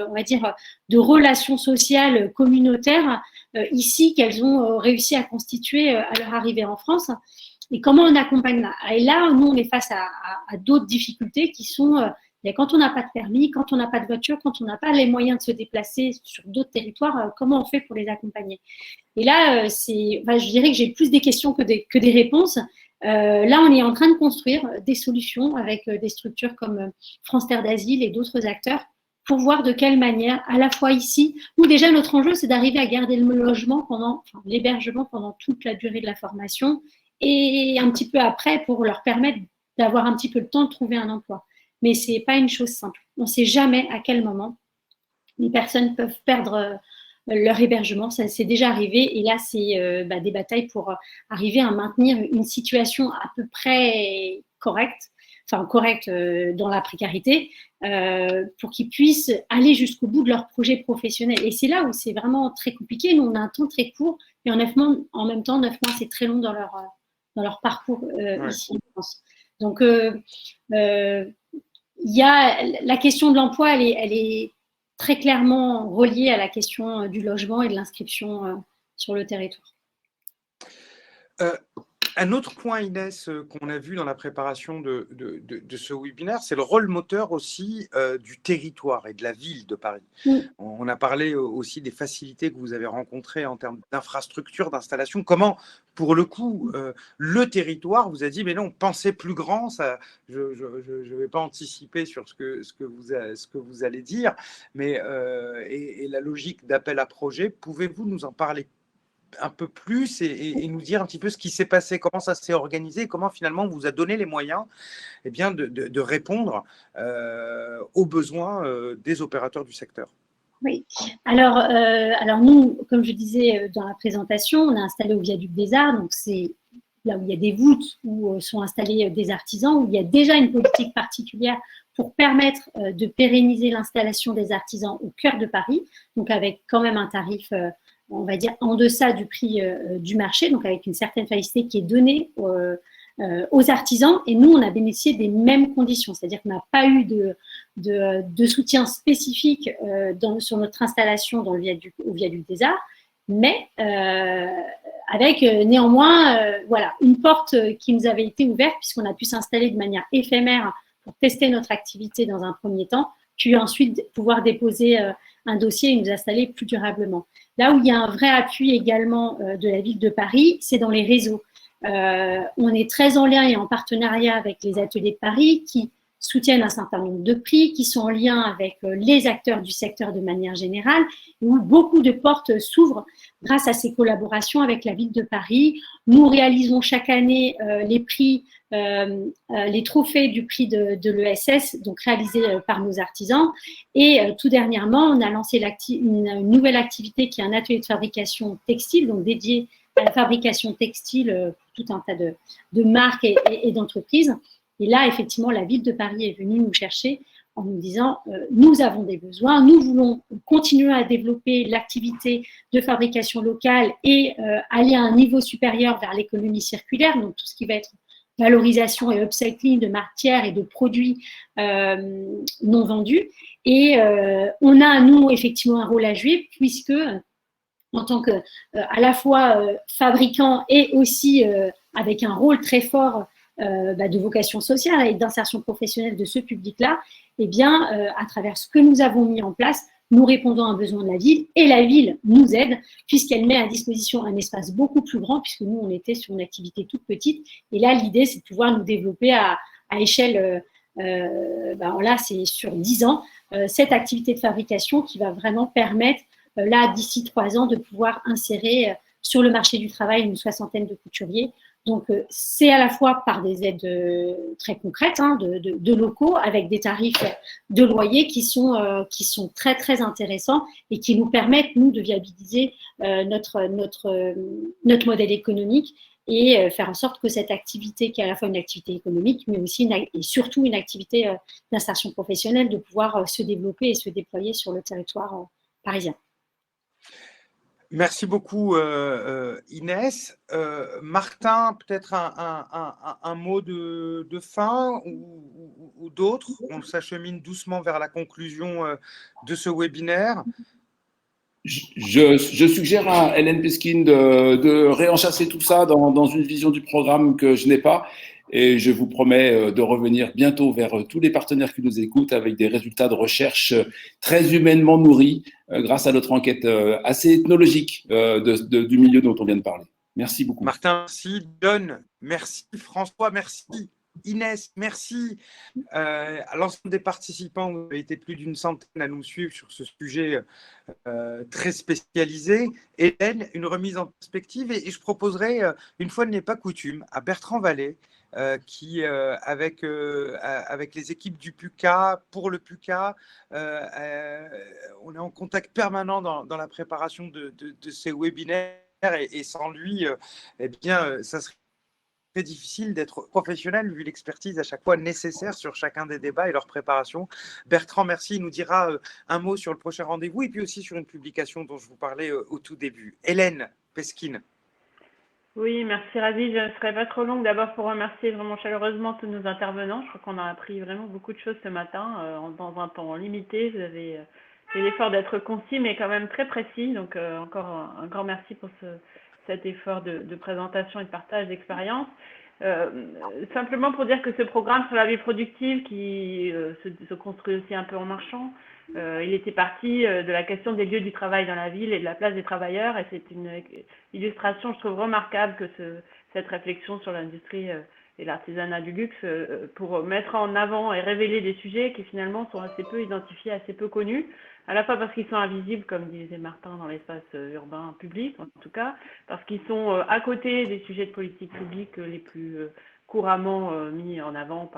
on va dire, de relations sociales communautaires ici qu'elles ont réussi à constituer à leur arrivée en France. Et comment on accompagne là? Et là, nous, on est face à d'autres difficultés qui sont quand on n'a pas de permis, quand on n'a pas de voiture, quand on n'a pas les moyens de se déplacer sur d'autres territoires, comment on fait pour les accompagner? Et là, je dirais que j'ai plus des questions que des réponses. Là, on est en train de construire des solutions avec des structures comme France Terre d'Asile et d'autres acteurs pour voir de quelle manière, à la fois ici, où déjà notre enjeu, c'est d'arriver à garder le logement l'hébergement pendant toute la durée de la formation et un petit peu après pour leur permettre d'avoir un petit peu le temps de trouver un emploi. Mais ce n'est pas une chose simple. On ne sait jamais à quel moment les personnes peuvent perdre leur hébergement. Ça s'est déjà arrivé. Et là, c'est des batailles pour arriver à maintenir une situation à peu près correcte, dans la précarité, pour qu'ils puissent aller jusqu'au bout de leur projet professionnel. Et c'est là où c'est vraiment très compliqué. Nous, on a un temps très court. Et en même temps, 9 mois, c'est très long dans leur parcours ici en France. Donc, il y a la question de l'emploi, elle est très clairement reliée à la question du logement et de l'inscription sur le territoire.
Un autre point, Inès, qu'on a vu dans la préparation de ce webinaire, c'est le rôle moteur aussi du territoire et de la ville de Paris. On a parlé aussi des facilités que vous avez rencontrées en termes d'infrastructures, d'installation. Comment, pour le coup, le territoire vous a dit, mais non, pensez plus grand, ça, je ne vais pas anticiper sur ce que vous allez dire, mais et la logique d'appel à projet, pouvez-vous nous en parler un peu plus et nous dire un petit peu ce qui s'est passé, comment ça s'est organisé, comment finalement on vous a donné les moyens de répondre aux besoins des opérateurs du secteur.
Oui, alors nous, comme je disais dans la présentation, on a installé au Viaduc des Arts, donc c'est là où il y a des voûtes, où sont installés des artisans, où il y a déjà une politique particulière pour permettre de pérenniser l'installation des artisans au cœur de Paris, donc avec quand même un tarif on va dire, en deçà du prix du marché, donc avec une certaine facilité qui est donnée aux artisans. Et nous, on a bénéficié des mêmes conditions, c'est-à-dire qu'on n'a pas eu de soutien spécifique sur notre installation au Viaduc des Arts, mais avec néanmoins une porte qui nous avait été ouverte puisqu'on a pu s'installer de manière éphémère pour tester notre activité dans un premier temps, puis ensuite pouvoir déposer un dossier et nous installer plus durablement. Là où il y a un vrai appui également de la ville de Paris, c'est dans les réseaux. On est très en lien et en partenariat avec les ateliers de Paris qui soutiennent un certain nombre de prix, qui sont en lien avec les acteurs du secteur de manière générale, où beaucoup de portes s'ouvrent grâce à ces collaborations avec la ville de Paris. Nous réalisons chaque année les prix, les trophées du prix de l'ESS, donc réalisés par nos artisans. Et tout dernièrement, on a lancé une nouvelle activité qui est un atelier de fabrication textile, donc dédié à la fabrication textile pour tout un tas de marques et d'entreprises. Et là, effectivement, la ville de Paris est venue nous chercher en nous disant nous avons des besoins, nous voulons continuer à développer l'activité de fabrication locale et aller à un niveau supérieur vers l'économie circulaire, donc tout ce qui va être valorisation et upcycling de matières et de produits non vendus. Et on a, nous, effectivement, un rôle à jouer puisque en tant que à la fois fabricant et aussi avec un rôle très fort de vocation sociale et d'insertion professionnelle de ce public-là, eh bien, à travers ce que nous avons mis en place, nous répondons à un besoin de la ville et la ville nous aide puisqu'elle met à disposition un espace beaucoup plus grand puisque nous, on était sur une activité toute petite. Et là, l'idée, c'est de pouvoir nous développer à échelle, là, c'est sur 10 ans, cette activité de fabrication qui va vraiment permettre, là, d'ici 3 ans, de pouvoir insérer sur le marché du travail une 60aine de couturiers. Donc, c'est à la fois par des aides très concrètes de locaux avec des tarifs de loyer qui sont très, très intéressants et qui nous permettent, nous, de viabiliser notre modèle économique et faire en sorte que cette activité, qui est à la fois une activité économique, mais aussi et surtout une activité d'insertion professionnelle, de pouvoir se développer et se déployer sur le territoire parisien.
Merci beaucoup Inès. Martin, peut-être un mot de fin ou d'autres. On s'achemine doucement vers la conclusion de ce webinaire.
Je suggère à Hélène Peskin de réenchasser tout ça dans une vision du programme que je n'ai pas. Et je vous promets de revenir bientôt vers tous les partenaires qui nous écoutent avec des résultats de recherche très humainement nourris grâce à notre enquête assez ethnologique du milieu dont on vient de parler. Merci beaucoup.
Martin, merci. John, merci. François, merci. Inès, merci. À l'ensemble des participants, vous avez été plus d'une centaine à nous suivre sur ce sujet très spécialisé. Hélène, une remise en perspective et je proposerai, une fois n'est pas coutume, à Bertrand Vallée, qui, avec les équipes du PUCA, pour le PUCA, on est en contact permanent dans la préparation de ces webinaires et sans lui, eh bien, ça serait très difficile d'être professionnel vu l'expertise à chaque fois nécessaire sur chacun des débats et leur préparation. Bertrand, merci. Il nous dira un mot sur le prochain rendez-vous et puis aussi sur une publication dont je vous parlais au tout début. Hélène Peskin.
Oui, merci Razi. Je ne serai pas trop longue. D'abord, pour remercier vraiment chaleureusement tous nos intervenants. Je crois qu'on a appris vraiment beaucoup de choses ce matin dans un temps limité. Vous avez fait l'effort d'être concis, mais quand même très précis. Donc, encore un grand merci pour cet effort de présentation et de partage d'expérience. Simplement pour dire que ce programme sur la vie productive qui se construit aussi un peu en marchant, il était parti de la question des lieux du travail dans la ville et de la place des travailleurs, et c'est une illustration, je trouve, remarquable que cette réflexion sur l'industrie et l'artisanat du luxe pour mettre en avant et révéler des sujets qui finalement sont assez peu identifiés, assez peu connus, à la fois parce qu'ils sont invisibles, comme disait Martin, dans l'espace urbain public, en tout cas, parce qu'ils sont à côté des sujets de politique publique les plus couramment mis en avant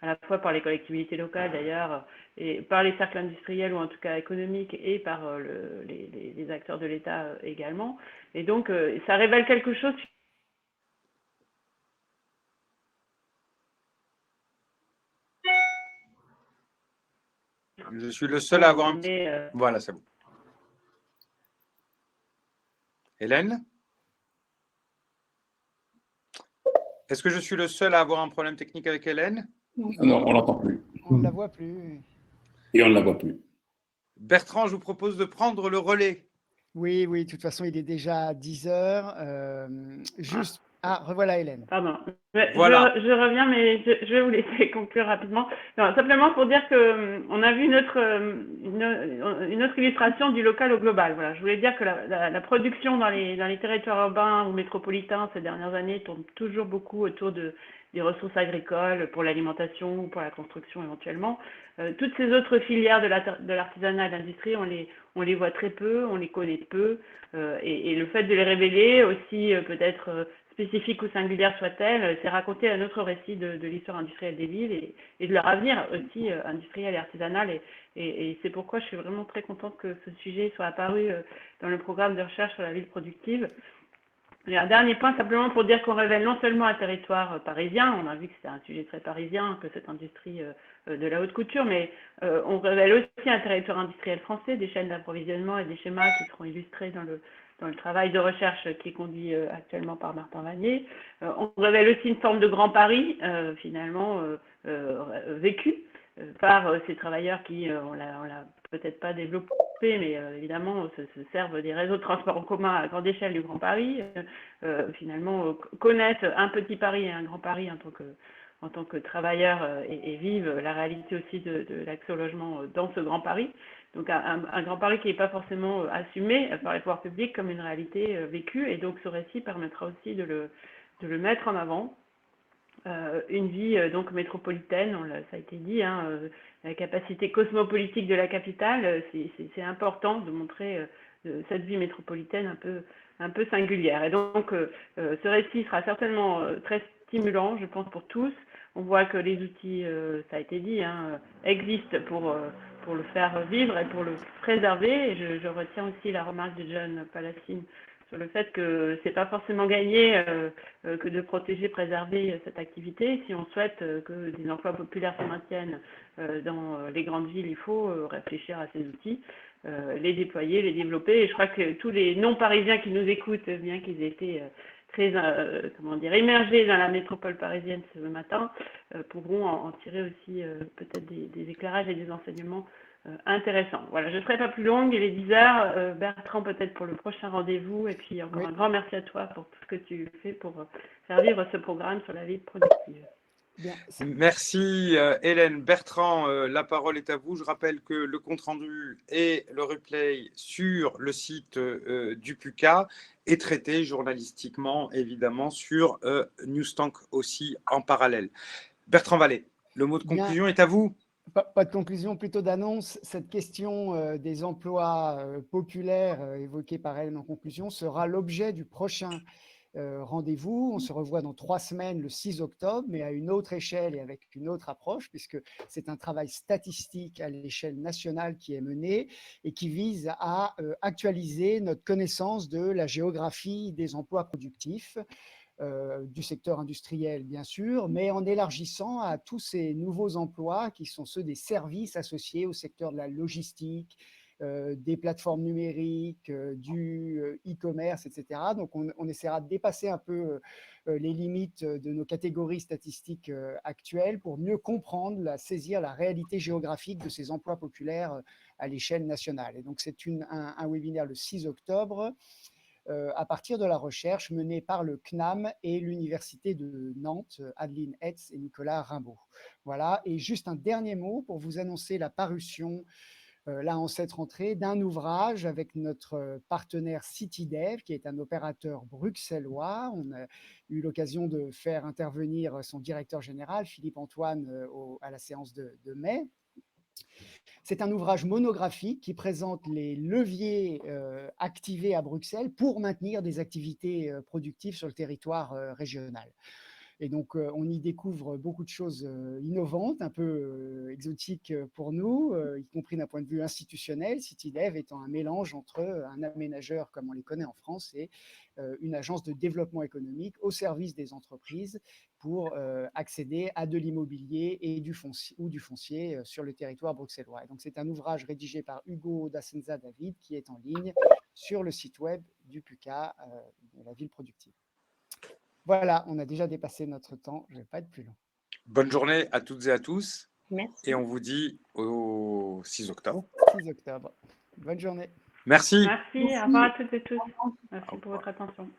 à la fois par les collectivités locales d'ailleurs, et par les cercles industriels ou en tout cas économiques et par les acteurs de l'État également. Et donc, ça révèle quelque chose.
Je suis le seul à avoir un petit... Voilà, c'est bon. Hélène ? Est-ce que je suis le seul à avoir un problème technique avec Hélène ?
Non, on ne l'entend plus.
On ne la voit plus.
Et on ne la voit plus.
Bertrand, je vous propose de prendre le relais.
Oui, de toute façon, il est déjà 10 heures. Juste. Ah, revoilà Hélène.
Pardon.
Voilà.
Je reviens, mais je vais vous laisser conclure rapidement. Non, simplement pour dire qu'on a vu une autre illustration du local au global. Voilà, je voulais dire que la production dans les territoires urbains ou métropolitains ces dernières années tourne toujours beaucoup autour des ressources agricoles pour l'alimentation ou pour la construction éventuellement. Toutes ces autres filières de l'artisanat et de l'industrie, on les voit très peu, on les connaît peu, et le fait de les révéler, aussi peut-être spécifique ou singulière soit-elle, c'est raconter un autre récit de l'histoire industrielle des villes et de leur avenir aussi industriel et artisanal. Et c'est pourquoi je suis vraiment très contente que ce sujet soit apparu dans le programme de recherche sur la ville productive. Et un dernier point, simplement pour dire qu'on révèle non seulement un territoire parisien, on a vu que c'était un sujet très parisien, que cette industrie de la haute couture, mais on révèle aussi un territoire industriel français, des chaînes d'approvisionnement et des schémas qui seront illustrés dans le travail de recherche qui est conduit actuellement par Martin Vanier. On révèle aussi une forme de Grand Paris, finalement, vécu par ces travailleurs qui, on l'a peut-être pas développé, mais évidemment se servent des réseaux de transport en commun à grande échelle du Grand Paris, finalement connaissent un petit Paris et un Grand Paris en tant que travailleurs et vivent la réalité aussi de l'accès au logement dans ce Grand Paris. Donc un Grand Paris qui n'est pas forcément assumé par les pouvoirs publics comme une réalité vécue, et donc ce récit permettra aussi de le mettre en avant. Une vie donc métropolitaine, ça a été dit, la capacité cosmopolitique de la capitale, c'est important de montrer cette vie métropolitaine un peu singulière. Et donc ce récit sera certainement très stimulant, je pense, pour tous. On voit que les outils, ça a été dit, existent pour le faire vivre et pour le préserver. Et je retiens aussi la remarque de John Palassine sur le fait que c'est pas forcément gagné que de protéger, préserver cette activité. Si on souhaite que des emplois populaires se maintiennent dans les grandes villes, il faut réfléchir à ces outils, les déployer, les développer. Et je crois que tous les non-parisiens qui nous écoutent, bien qu'ils aient été très immergés dans la métropole parisienne ce matin, pourront en tirer aussi peut-être des éclairages et des enseignements intéressant. Voilà, je ne serai pas plus longue, il est 10 heures. Bertrand, peut-être pour le prochain rendez-vous. Et puis, encore un grand merci à toi pour tout ce que tu fais pour faire vivre ce programme sur la vie productive.
Bien.
Merci Hélène. Bertrand, la parole est à vous. Je rappelle que le compte-rendu et le replay sur le site du PUCA est traité journalistiquement, évidemment, sur Newstank aussi en parallèle. Bertrand Vallée, le mot de conclusion est à vous.
Pas de conclusion, plutôt d'annonce. Cette question des emplois populaires évoquée par Hélène en conclusion sera l'objet du prochain rendez-vous. On se revoit dans 3 semaines, le 6 octobre, mais à une autre échelle et avec une autre approche, puisque c'est un travail statistique à l'échelle nationale qui est mené et qui vise à actualiser notre connaissance de la géographie des emplois productifs, du secteur industriel, bien sûr, mais en élargissant à tous ces nouveaux emplois qui sont ceux des services associés au secteur de la logistique, des plateformes numériques, du e-commerce, etc. Donc, on essaiera de dépasser un peu les limites de nos catégories statistiques actuelles pour mieux comprendre, saisir la réalité géographique de ces emplois populaires à l'échelle nationale. Et donc, c'est un webinaire le 6 octobre à partir de la recherche menée par le CNAM et l'Université de Nantes, Adeline Hetz et Nicolas Rimbaud. Voilà, et juste un dernier mot pour vous annoncer la parution là en cette rentrée, d'un ouvrage avec notre partenaire CityDev, qui est un opérateur bruxellois. On a eu l'occasion de faire intervenir son directeur général, Philippe Antoine, à la séance de mai. C'est un ouvrage monographique qui présente les leviers activés à Bruxelles pour maintenir des activités productives sur le territoire régional. Et donc, on y découvre beaucoup de choses innovantes, un peu exotiques pour nous, y compris d'un point de vue institutionnel, CityDev étant un mélange entre un aménageur, comme on les connaît en France, et une agence de développement économique au service des entreprises pour accéder à de l'immobilier et du foncier sur le territoire bruxellois. Et donc, c'est un ouvrage rédigé par Hugo Dacenza David qui est en ligne sur le site web du PUCA, de la ville productive. Voilà, on a déjà dépassé notre temps. Je ne vais pas être plus long.
Bonne journée à toutes et à tous.
Merci.
Et on vous dit au 6 octobre.
6 octobre. Bonne journée.
Merci.
Merci, au revoir à toutes et tous. Merci pour votre attention.